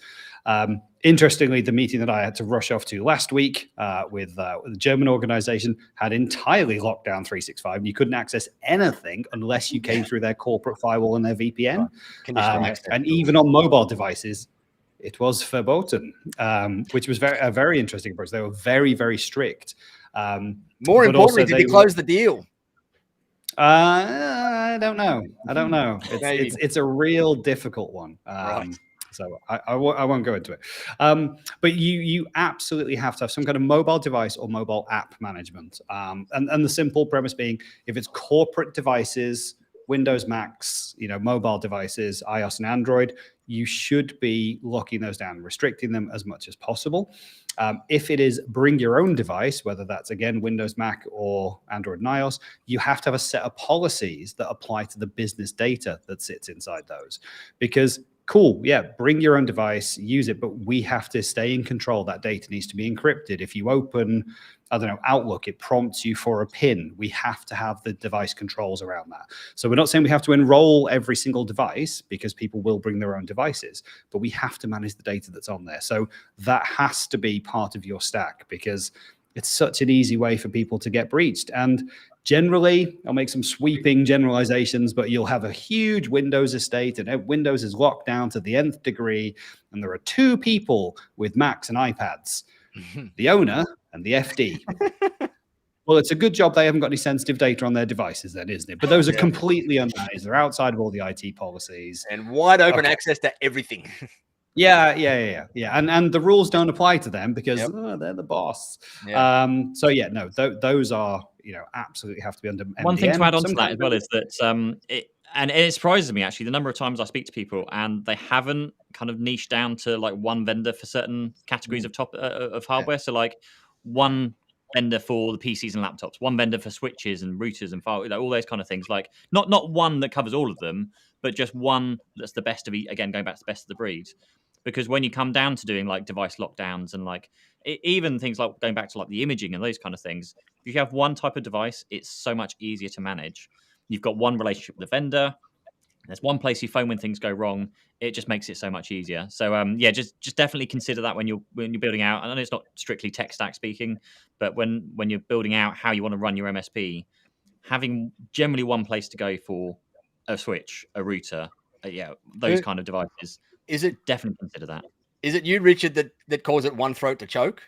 Interestingly, the meeting that I had to rush off to last week with the German organization had entirely locked down 365. And you couldn't access anything unless you came through their corporate firewall and their VPN. And even on mobile devices, it was verboten, which was a very interesting approach. They were very, very strict. More importantly, did they close the deal? I don't know. It's a real difficult one. So I won't go into it. But you absolutely have to have some kind of mobile device or mobile app management. And the simple premise being, if it's corporate devices Windows, Macs, mobile devices, iOS and Android, you should be locking those down, restricting them as much as possible. If it is bring your own device, whether that's, again, Windows, Mac, or Android and iOS, you have to have a set of policies that apply to the business data that sits inside those. Because cool, yeah, bring your own device, use it, but we have to stay in control. That data needs to be encrypted. If you open, I don't know, Outlook, it prompts you for a PIN. We have to have the device controls around that. So we're not saying we have to enroll every single device, because people will bring their own devices, but we have to manage the data that's on there. So that has to be part of your stack, because it's such an easy way for people to get breached. And generally, I'll make some sweeping generalizations, but you'll have a huge Windows estate, and Windows is locked down to the nth degree, and there are two people with Macs and iPads, the owner and the FD. Well, it's a good job they haven't got any sensitive data on their devices then, isn't it? But those are completely unmanaged. They're outside of all the IT policies. And wide open access to everything. Yeah. And the rules don't apply to them because they're the boss. Yeah. Those are, absolutely have to be under MDM. One thing to add on to that as well is that it surprises me, actually, the number of times I speak to people and they haven't kind of niched down to like one vendor for certain categories of hardware. So like one vendor for the PCs and laptops, one vendor for switches and routers and file, all those kind of things. Like not one that covers all of them, but just one that's the best of again, going back to the best of the breed. Because when you come down to doing like device lockdowns and like even things like going back to like the imaging and those kind of things, if you have one type of device, it's so much easier to manage. You've got one relationship with the vendor. There's one place you phone when things go wrong. It just makes it so much easier. So just definitely consider that when you're building out. I know it's not strictly tech stack speaking, but when you're building out how you want to run your MSP, having generally one place to go for a switch, a router, those kind of devices. Is it definitely consider that? Is it you, Richard, that calls it one throat to choke?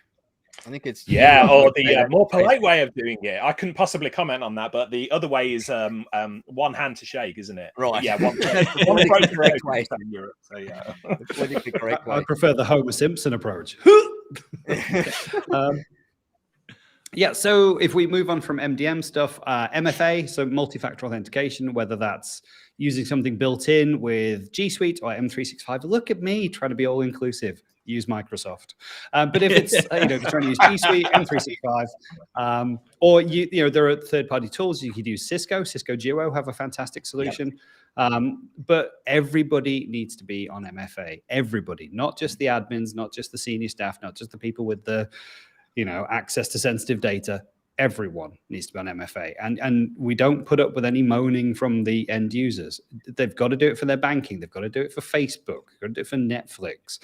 I think it's or the more polite way of doing it. I couldn't possibly comment on that, but the other way is one hand to shake, isn't it? Right. Yeah, one throat correct way. In Europe. So yeah, the politically correct way. I prefer the Homer Simpson approach. So if we move on from MDM stuff, MFA, so multi-factor authentication, whether that's using something built in with G Suite or M365. Look at me trying to be all inclusive. Use Microsoft. But if it's if you're trying to use G Suite, M365, or there are third-party tools. You could use Cisco Duo have a fantastic solution. But everybody needs to be on MFA. Everybody, not just the admins, not just the senior staff, not just the people with the access to sensitive data. Everyone needs to be on MFA, and we don't put up with any moaning from the end users. They've got to do it for their banking. They've got to do it for Facebook. They've got to do it for Netflix.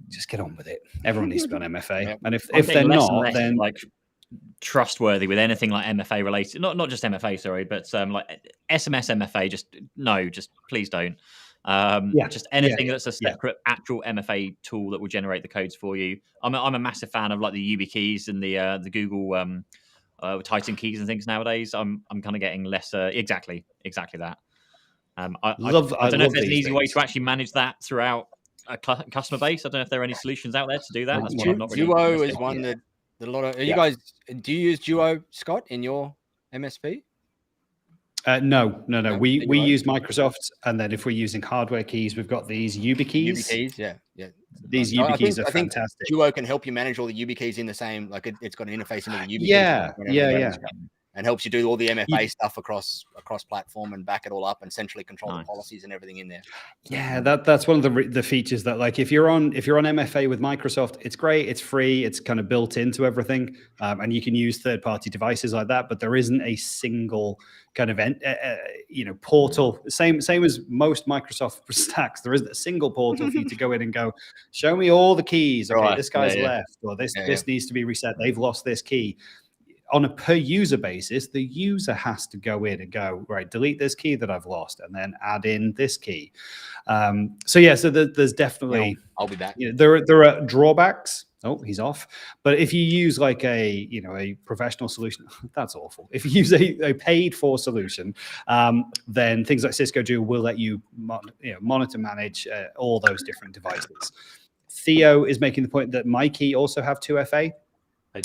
Just get on with it. Everyone needs to be on MFA, and if they're not, then like trustworthy with anything like MFA related, not just MFA, sorry, but like SMS MFA. Just please don't. Just anything that's a separate actual MFA tool that will generate the codes for you. I'm a massive fan of like the YubiKeys and the Google Titan keys and things nowadays. I'm kind of getting less exactly that. I don't know if there's an easy way to actually manage that throughout a customer base. I don't know if there are any solutions out there to do that. Duo is one that a lot of you guys. Do you use Duo, Scott, in your MSP? No. We use Microsoft, and then if we're using hardware keys, we've got these YubiKeys. YubiKeys, yeah. These YubiKeys are fantastic. Duo can help you manage all the YubiKeys in the same. Like it's got an interface into the YubiKeys. Yeah. And helps you do all the MFA stuff across platform and back it all up and centrally control the policies and everything in there. Yeah, that's one of the features that, like, if you're on MFA with Microsoft, it's great, it's free, it's kind of built into everything, and you can use third-party devices like that. But there isn't a single kind of portal. Same as most Microsoft stacks. There isn't a single portal for you to go in and go, show me all the keys. Okay, this guy's left, or this needs to be reset. They've lost this key. On a per user basis, the user has to go in and go, right, delete this key that I've lost and then add in this key. So there's definitely, I'll be back. There are drawbacks. Oh, he's off. But if you use like a professional solution, that's awful. If you use a paid for solution, then things like Cisco Duo will let you monitor, manage all those different devices. Theo is making the point that my key also have 2FA.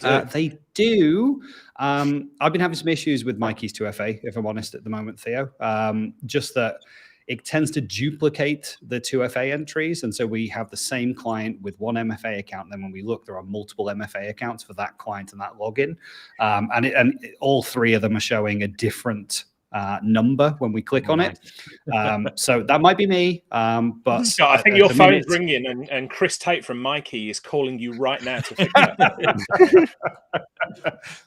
They do. I've been having some issues with my keys 2FA, if I'm honest, at the moment, Theo. Just that it tends to duplicate the 2FA entries. And so we have the same client with one MFA account. Then when we look, there are multiple MFA accounts for that client and that login. And all three of them are showing a different number when we click on it. So that might be me. But Scott, I think your phone's ringing and Chris Tate from Mikey is calling you right now to fix that.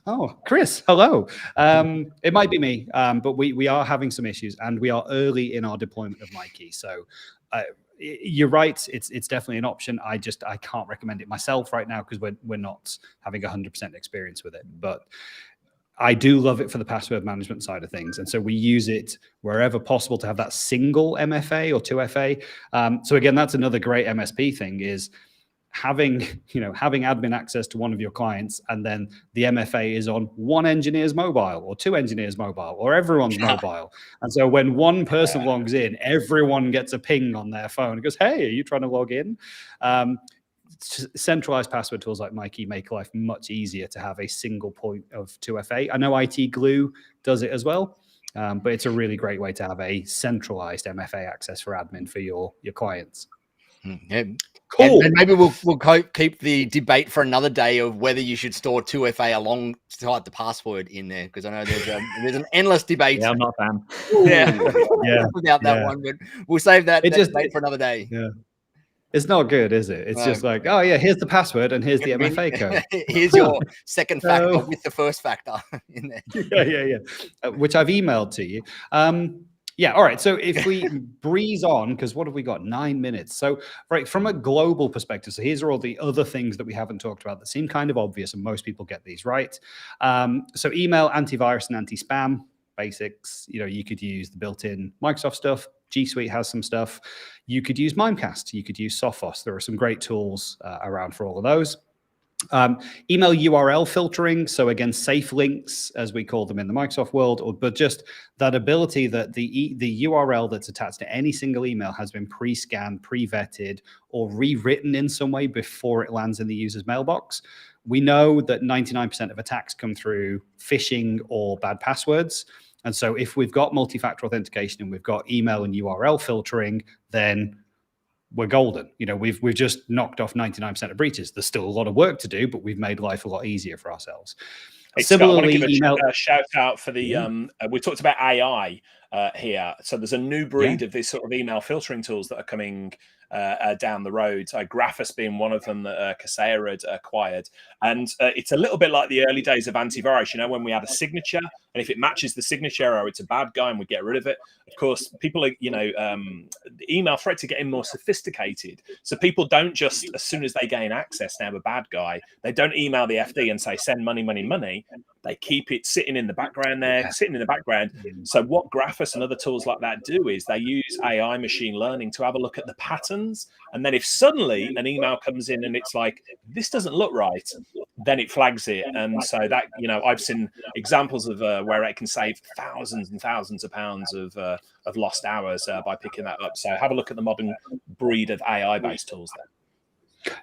Oh, Chris, hello. It might be me, but we are having some issues and we are early in our deployment of Mikey. So you're right. It's definitely an option. I can't recommend it myself right now because we're not having 100% experience with it. But I do love it for the password management side of things. And so we use it wherever possible to have that single MFA or 2FA. So again, that's another great MSP thing is having admin access to one of your clients and then the MFA is on one engineer's mobile or two engineers' mobile or everyone's mobile. And so when one person logs in, everyone gets a ping on their phone. It goes, hey, are you trying to log in? Centralized password tools like Mikey make life much easier to have a single point of 2FA. I know IT Glue does it as well, but it's a really great way to have a centralized MFA access for admin for your clients. Yeah. Cool. And maybe we'll keep the debate for another day of whether you should store 2FA alongside the password in there, because I know there's an endless debate. Yeah, I'm not a fan. Yeah. Without that one, but we'll save that debate for another day. Yeah. It's not good, is it? It's just like, oh yeah, here's the password and here's the MFA code. Here's your second factor with the first factor in there. Yeah. Which I've emailed to you. Yeah, all right. So if we breeze on, because what have we got? 9 minutes. So right, from a global perspective, so here's all the other things that we haven't talked about that seem kind of obvious, and most people get these right. So email, antivirus, and anti-spam basics. You could use the built-in Microsoft stuff. G Suite has some stuff. You could use Mimecast. You could use Sophos. There are some great tools around for all of those. Email URL filtering. So again, safe links, as we call them in the Microsoft world, but just that ability that the URL that's attached to any single email has been pre-scanned, pre-vetted, or rewritten in some way before it lands in the user's mailbox. We know that 99% of attacks come through phishing or bad passwords. And so if we've got multi-factor authentication and we've got email and URL filtering, then we're golden. We've just knocked off 99% of breaches. There's still a lot of work to do, but we've made life a lot easier for ourselves. Hey, Similarly, Scott, I want to give a shout out for the, we talked about AI here. So there's a new breed of these sort of email filtering tools that are coming down the road. Graphus being one of them that Kaseya had acquired. And it's a little bit like the early days of antivirus, when we had a signature, and if it matches the signature or it's a bad guy and we get rid of it. Of course, people are, the email threats are getting more sophisticated. So people don't just, as soon as they gain access, now a bad guy, they don't email the FD and say, send money, money, money. They keep it sitting in the background there, So what Graphus and other tools like that do is they use AI machine learning to have a look at the patterns. And then if suddenly an email comes in and it's like, this doesn't look right, then it flags it. And so that, I've seen examples of where it can save thousands and thousands of pounds of lost hours by picking that up. So have a look at the modern breed of AI-based tools there.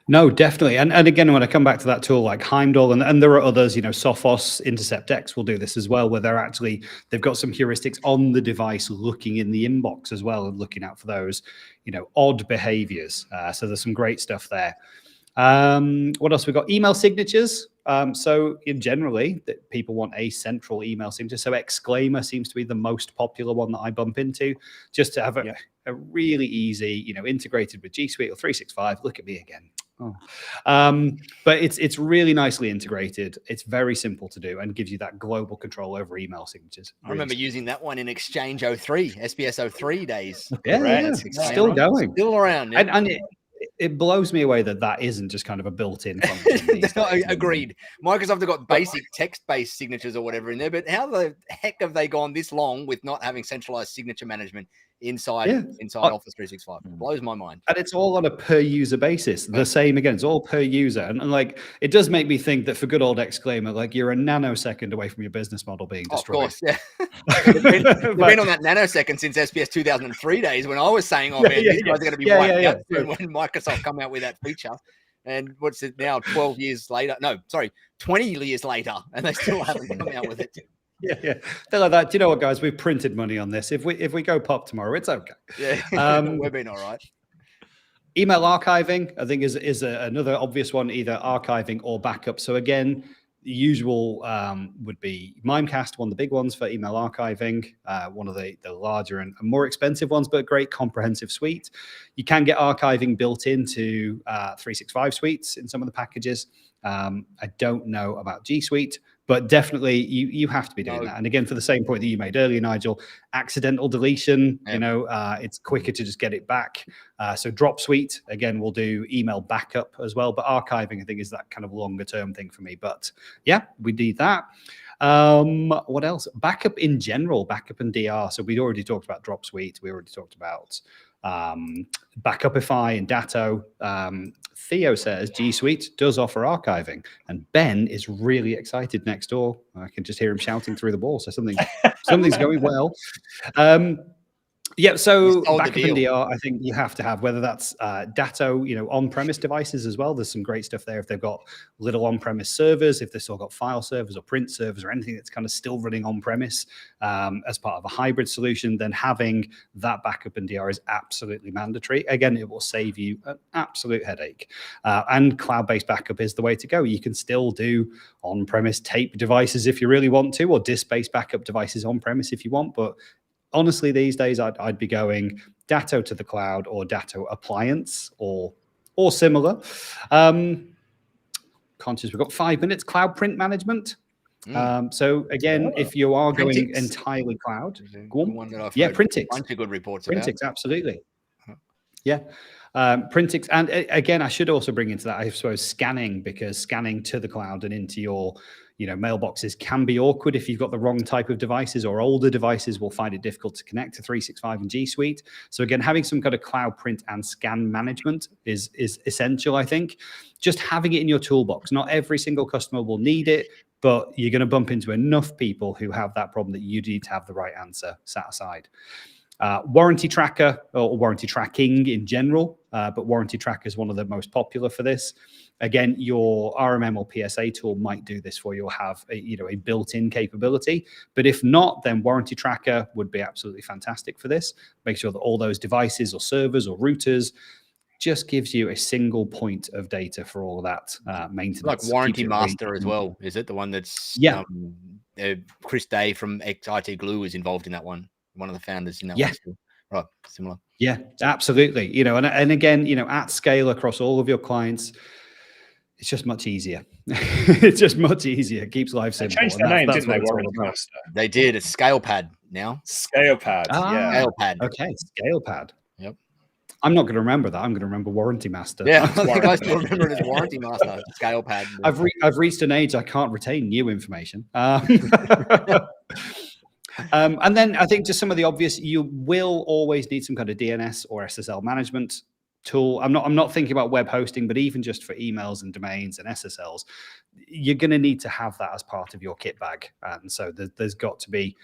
No, definitely. And again, when I come back to that tool like Heimdall, and there are others, Sophos, InterceptX will do this as well, where they've got some heuristics on the device looking in the inbox as well and looking out for those, odd behaviors. So there's some great stuff there. What else we got? Email signatures. So generally, people want a central email signature. So Exclaimer seems to be the most popular one that I bump into, just to have a really easy, integrated with G Suite or 365. Look at me again. But it's really nicely integrated. It's very simple to do and gives you that global control over email signatures. I remember using that one in Exchange 03, SPS 03 days. Yeah. Still going. Still around. Yeah. And it blows me away that isn't just kind of a built-in function. Agreed. Microsoft have got basic text-based signatures or whatever in there, but how the heck have they gone this long with not having centralized signature management inside Office 365? It blows my mind. And it's all on a per user basis. The same again, it's all per user. And like, it does make me think that for good old Exclaimer, like you're a nanosecond away from your business model being destroyed. Of course, yeah. We've been on that nanosecond since SPS 2003 days when I was saying, these guys are going to be wiped out soon when Microsoft come out with that feature. And what's it now? 12 years later? No, sorry, 20 years later, and they still haven't come out with it. Yeah. They're like that. Do you know what, guys? We've printed money on this. If we go pop tomorrow, it's okay. Yeah, we've been all right. Email archiving, I think, is another obvious one, either archiving or backup. So again, the usual would be Mimecast, one of the big ones for email archiving, one of the larger and more expensive ones, but a great comprehensive suite. You can get archiving built into 365 suites in some of the packages. I don't know about G Suite, but definitely you have to be doing that. And again, for the same point that you made earlier, Nigel, accidental deletion, it's quicker to just get it back. So Drop Suite, again, will do email backup as well. But archiving, I think, is that kind of longer term thing for me. But yeah, we need that. What else? Backup in general, backup and DR. So we'd already talked about Drop Suite. We already talked about Backupify and Datto. Theo says G Suite does offer archiving, and Ben is really excited next door. I can just hear him shouting through the ball. So something's going well. Yeah, so backup in DR, I think you have to have, whether that's Datto, on-premise devices as well. There's some great stuff there if they've got little on-premise servers, if they've still got file servers or print servers or anything that's kind of still running on-premise as part of a hybrid solution, then having that backup in DR is absolutely mandatory. Again, it will save you an absolute headache. And cloud-based backup is the way to go. You can still do on-premise tape devices if you really want to, or disk-based backup devices on-premise if you want, but honestly, these days, I'd be going Datto to the cloud or Datto appliance or similar. Conscious, we've got 5 minutes. Cloud print management. So again, if you are going entirely cloud, go on. Printix. Bunch of good reports. Printix, absolutely. Yeah. Printix, and again, I should also bring into that, I suppose, scanning, because scanning to the cloud and into your mailboxes can be awkward if you've got the wrong type of devices, or older devices will find it difficult to connect to 365 and G Suite. So again, having some kind of cloud print and scan management is essential, I think. Just having it in your toolbox. Not every single customer will need it, but you're going to bump into enough people who have that problem that you need to have the right answer set aside. Warranty tracker, or warranty tracking in general, but warranty tracker is one of the most popular for this. Again, your RMM or PSA tool might do this for you, or have a built-in capability. But if not, then warranty tracker would be absolutely fantastic for this. Make sure that all those devices or servers or routers just gives you a single point of data for all of that maintenance. Like Warranty Master as well, is it? The one that's Chris Day from IT Glue is involved in that one. One of the founders in that one. Right, similar. Yeah, absolutely. And again, at scale across all of your clients, it's just much easier. It's just much easier. It keeps life simple. They changed their name, didn't they? Warranty Master. They did. It's ScalePad now. ScalePad. Yeah. ScalePad. Okay, ScalePad. Yep. I'm not going to remember that. I'm going to remember Warranty Master. Yeah, I think I still remember it as Warranty Master. ScalePad. I've reached an age I can't retain new information. And then I think just some of the obvious, you will always need some kind of DNS or SSL management tool. I'm not thinking about web hosting, but even just for emails and domains and SSLs, you're going to need to have that as part of your kit bag. And so there's got to be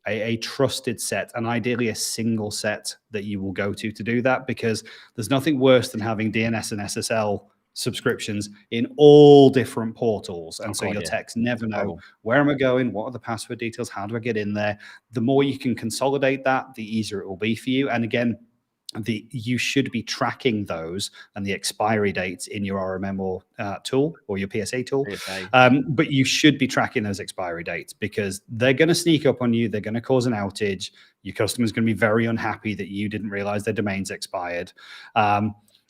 a trusted set, and ideally a single set that you will go to do that, because there's nothing worse than having DNS and SSL subscriptions in all different portals, and so your techs never know where am I going, what are the password details, how do I get in there. The more you can consolidate that, the easier it will be for you. And again, you should be tracking those and the expiry dates in your RMM or tool, or your PSA tool. But you should be tracking those expiry dates, because they're going to sneak up on you. They're going to cause an outage. Your customer's going to be very unhappy that you didn't realize their domain's expired.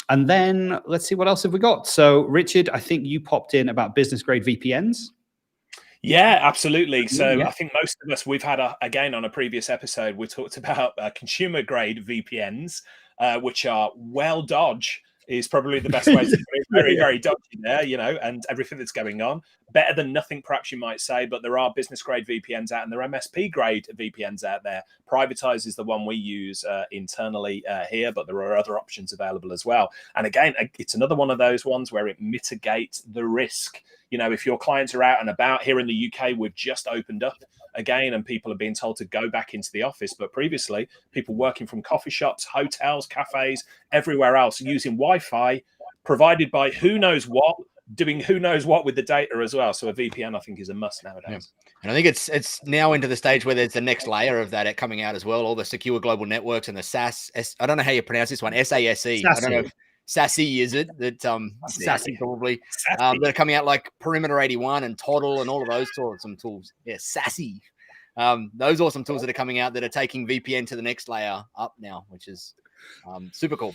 And then let's see, what else have we got? So Richard, I think you popped in about business grade VPNs. Yeah, absolutely. So I think most of us, we've had, again, on a previous episode, we talked about consumer grade VPNs, which are well dodge is probably the best way to put it. Very, very dodgy there, and everything that's going on. Better than nothing, perhaps you might say, but there are business grade VPNs out, and there are MSP grade VPNs out there. Privatize is the one we use internally here, but there are other options available as well. And again, it's another one of those ones where it mitigates the risk. If your clients are out and about, here in the UK, we've just opened up again, and people are being told to go back into the office. But previously, people working from coffee shops, hotels, cafes, everywhere else, using Wi-Fi provided by who knows what, doing who knows what with the data as well. So a VPN, I think, is a must nowadays. Yeah. And I think it's now into the stage where there's the next layer of that coming out as well. All the secure global networks and the SaaS. I don't know how you pronounce this one. SASE. I don't know if SASE is it. That SASE probably. That are coming out like Perimeter 81 and Toddle and all of those sorts of tools. Yeah, SASE. Those awesome tools that are coming out that are taking VPN to the next layer up now, which is super cool.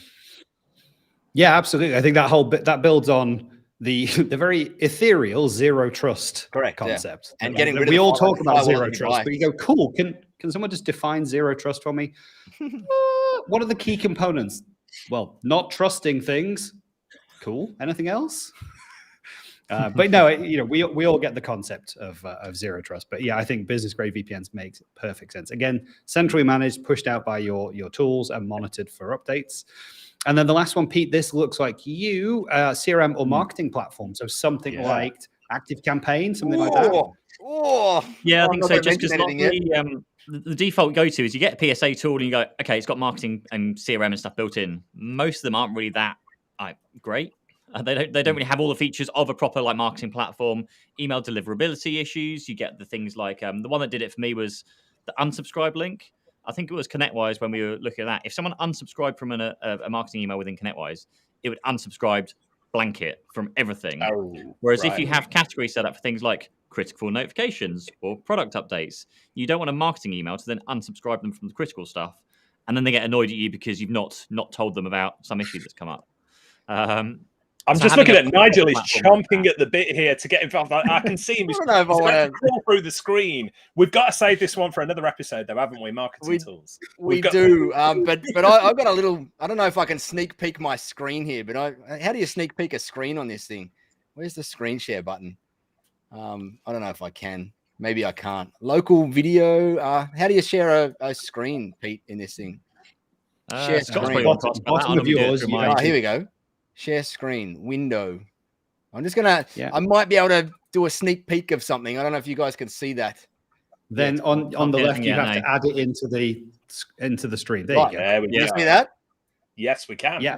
Yeah, absolutely. I think that whole bit that builds on the very ethereal zero trust concept. Yeah. And getting rid of we all talk about zero trust, but you go, cool. Can someone just define zero trust for me? What are the key components? Well, not trusting things. Cool. Anything else? But no, we all get the concept of zero trust. But yeah, I think business grade VPNs makes perfect sense. Again, centrally managed, pushed out by your tools and monitored for updates. And then the last one, Pete, this looks like you, CRM or marketing platform. So something like ActiveCampaign, something like that. Yeah, I think so. Just because the default go-to is you get a PSA tool and you go, okay, it's got marketing and CRM and stuff built in. Most of them aren't really that great. They don't really have all the features of a proper like marketing platform. Email deliverability issues. You get the things like the one that did it for me was the unsubscribe link. I think it was ConnectWise when we were looking at that. If someone unsubscribed from a marketing email within ConnectWise, it would unsubscribe blanket from everything. Whereas if you have categories set up for things like critical notifications or product updates, you don't want a marketing email to then unsubscribe them from the critical stuff, and then they get annoyed at you because you've not told them about some issue that's come up. I'm just looking at Nigel. He's chomping at the bit here to get involved. I can see him. He's going to crawl through the screen. We've got to save this one for another episode, though, haven't we? Marketing tools. We do. But I've got a little. I don't know if I can sneak peek my screen here. But how do you sneak peek a screen on this thing? Where's the screen share button? I don't know if I can. Maybe I can't. Local video. How do you share a screen, Pete, in this thing? Share screen. Bottom of yours. Here we go. Share screen, window. I'm just going to, I might be able to do a sneak peek of something. I don't know if you guys can see that. Then on the left, you have to add it into the stream. There you go. Can you see that? Yes, we can. Yeah.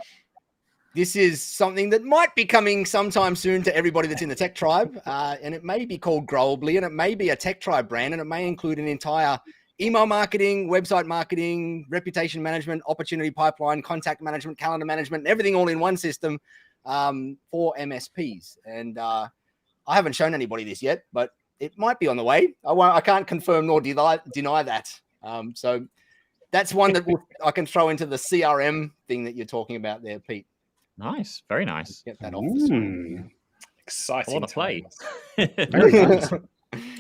This is something that might be coming sometime soon to everybody that's in the Tech Tribe. And it may be called Growably, and it may be a Tech Tribe brand, and it may include an entire email marketing, website marketing, reputation management, opportunity pipeline, contact management, calendar management, everything all in one system for MSPs. And I haven't shown anybody this yet, but it might be on the way. I can't confirm nor deny that. So that's one that I can throw into the CRM thing that you're talking about there, Pete. Nice. Very nice. Get that off the screen. Exciting. I want to play. Very nice.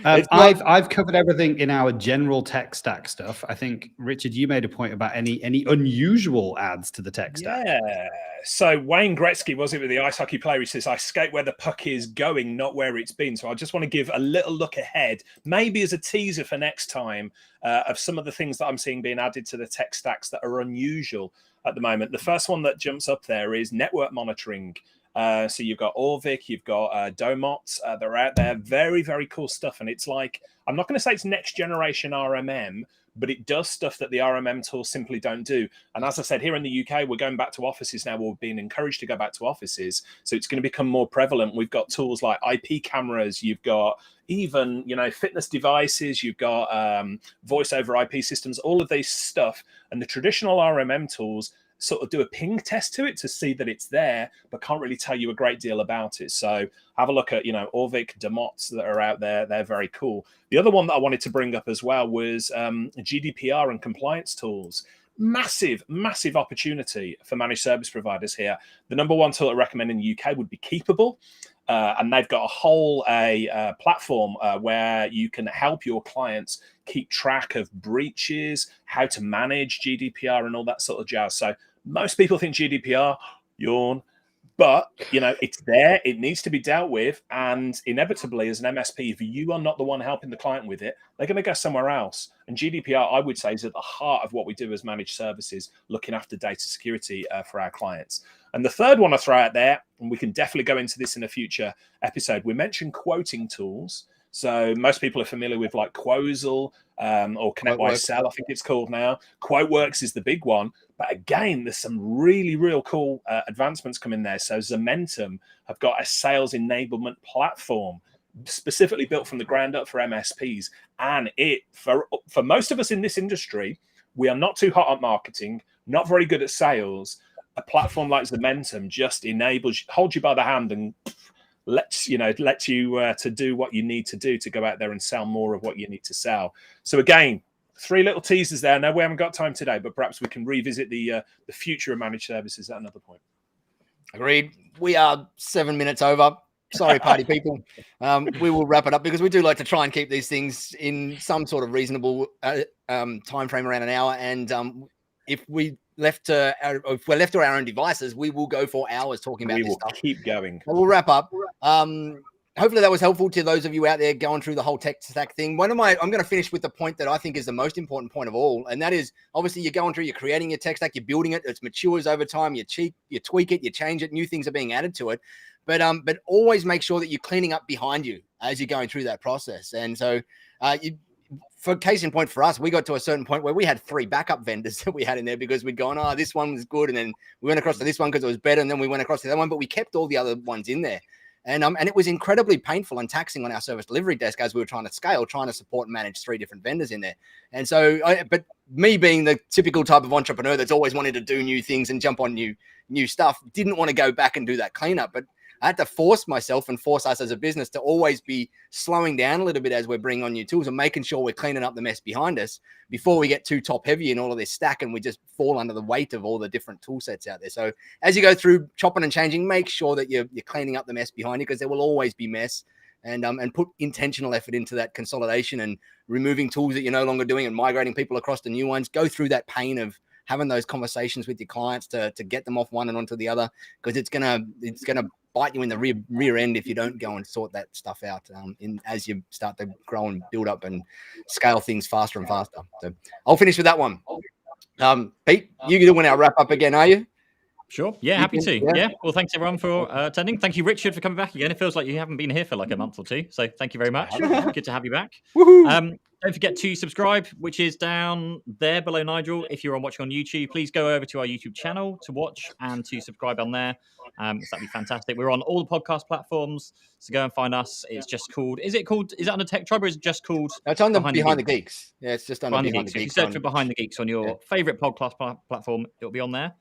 I've covered everything in our general tech stack stuff. I think, Richard, you made a point about any unusual adds to the tech stack. Yeah. So Wayne Gretzky, was it, with the ice hockey player? He says, I skate where the puck is going, not where it's been. So I just want to give a little look ahead, maybe as a teaser for next time, of some of the things that I'm seeing being added to the tech stacks that are unusual at the moment. The first one that jumps up there is network monitoring. So you've got Orvik, you've got Domot, they're out there. Very, very cool stuff. And it's like, I'm not going to say it's next generation RMM, but it does stuff that the RMM tools simply don't do. And as I said, here in the UK, we're going back to offices now. We're being encouraged to go back to offices. So it's going to become more prevalent. We've got tools like IP cameras. You've got even, fitness devices. You've got voice over IP systems, all of these stuff. And the traditional RMM tools sort of do a ping test to it to see that it's there, but can't really tell you a great deal about it. So have a look at, Orvik, Demots that are out there. They're very cool. The other one that I wanted to bring up as well was GDPR and compliance tools. Massive, massive opportunity for managed service providers here. The number one tool I recommend in the UK would be Keepable. And they've got a whole platform where you can help your clients keep track of breaches, how to manage GDPR and all that sort of jazz. So most people think GDPR, yawn, but, it's there. It needs to be dealt with. And inevitably, as an MSP, if you are not the one helping the client with it, they're going to go somewhere else. And GDPR, I would say, is at the heart of what we do as managed services, looking after data security for our clients. And the third one I throw out there, and we can definitely go into this in a future episode, we mentioned quoting tools. So most people are familiar with like Quozal or ConnectWise Cell, I think it's called now. QuoteWorks is the big one. But again, there's some really, real cool advancements coming there. So Zementum have got a sales enablement platform specifically built from the ground up for MSPs. And for most of us in this industry, we are not too hot at marketing, not very good at sales. A platform like Zementum just holds you by the hand and lets you to do what you need to do to go out there and sell more of what you need to sell. So again, 3 little teasers there. Now we haven't got time today, but perhaps we can revisit the future of managed services at another point. Agreed. We are 7 minutes over. Sorry, party people. We will wrap it up because we do like to try and keep these things in some sort of reasonable time frame, around an hour. And if we're left to our own devices, we will go for hours talking about this stuff. Keep going. But we'll wrap up. Hopefully that was helpful to those of you out there going through the whole tech stack thing. I'm going to finish with the point that I think is the most important point of all. And that is, obviously, you're going through, you're creating your tech stack, you're building it, it matures over time, you tweak it, you change it, new things are being added to it. But always make sure that you're cleaning up behind you as you're going through that process. And so for case in point for us, we got to a certain point where we had 3 backup vendors that we had in there because we'd gone, oh, this one was good. And then we went across to this one because it was better. And then we went across to that one, but we kept all the other ones in there. And it was incredibly painful and taxing on our service delivery desk as we were trying to scale, trying to support and manage 3 different vendors in there. And so, but me being the typical type of entrepreneur that's always wanted to do new things and jump on new stuff, didn't want to go back and do that cleanup. But I had to force myself and force us as a business to always be slowing down a little bit as we're bringing on new tools and making sure we're cleaning up the mess behind us before we get too top heavy in all of this stack and we just fall under the weight of all the different tool sets out there. So as you go through chopping and changing, make sure that you're cleaning up the mess behind you because there will always be mess, and put intentional effort into that consolidation and removing tools that you're no longer doing and migrating people across to new ones. Go through that pain of having those conversations with your clients to get them off one and onto the other, because it's gonna bite you in the rear end if you don't go and sort that stuff out as you start to grow and build up and scale things faster and faster. So I'll finish with that one. Pete, you're doing our wrap up again, are you? Sure. Yeah, happy to. Yeah. Well, thanks everyone for attending. Thank you, Richard, for coming back again. It feels like you haven't been here for like a month or 2. So thank you very much. Good to have you back. Don't forget to subscribe, which is down there below Nigel. If you're watching on YouTube, please go over to our YouTube channel to watch and to subscribe on there. That'd be fantastic. We're on all the podcast platforms, so go and find us. It's just called. Is it under Tech Tribe, or is it just called? It's under Behind the Geeks. Yeah, it's just under Behind the Geeks. If you search for Behind the Geeks on your favorite podcast platform, it'll be on there.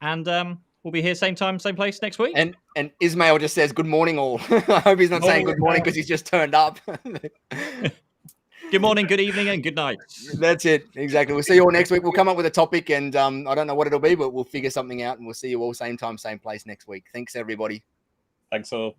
And we'll be here same time, same place next week. And Ismail just says good morning all. I hope he's not saying good morning because he's just turned up. Good morning, good evening, and good night. That's it. Exactly. We'll see you all next week. We'll come up with a topic, and I don't know what it'll be, but we'll figure something out, and we'll see you all same time, same place next week. Thanks, everybody. Thanks all.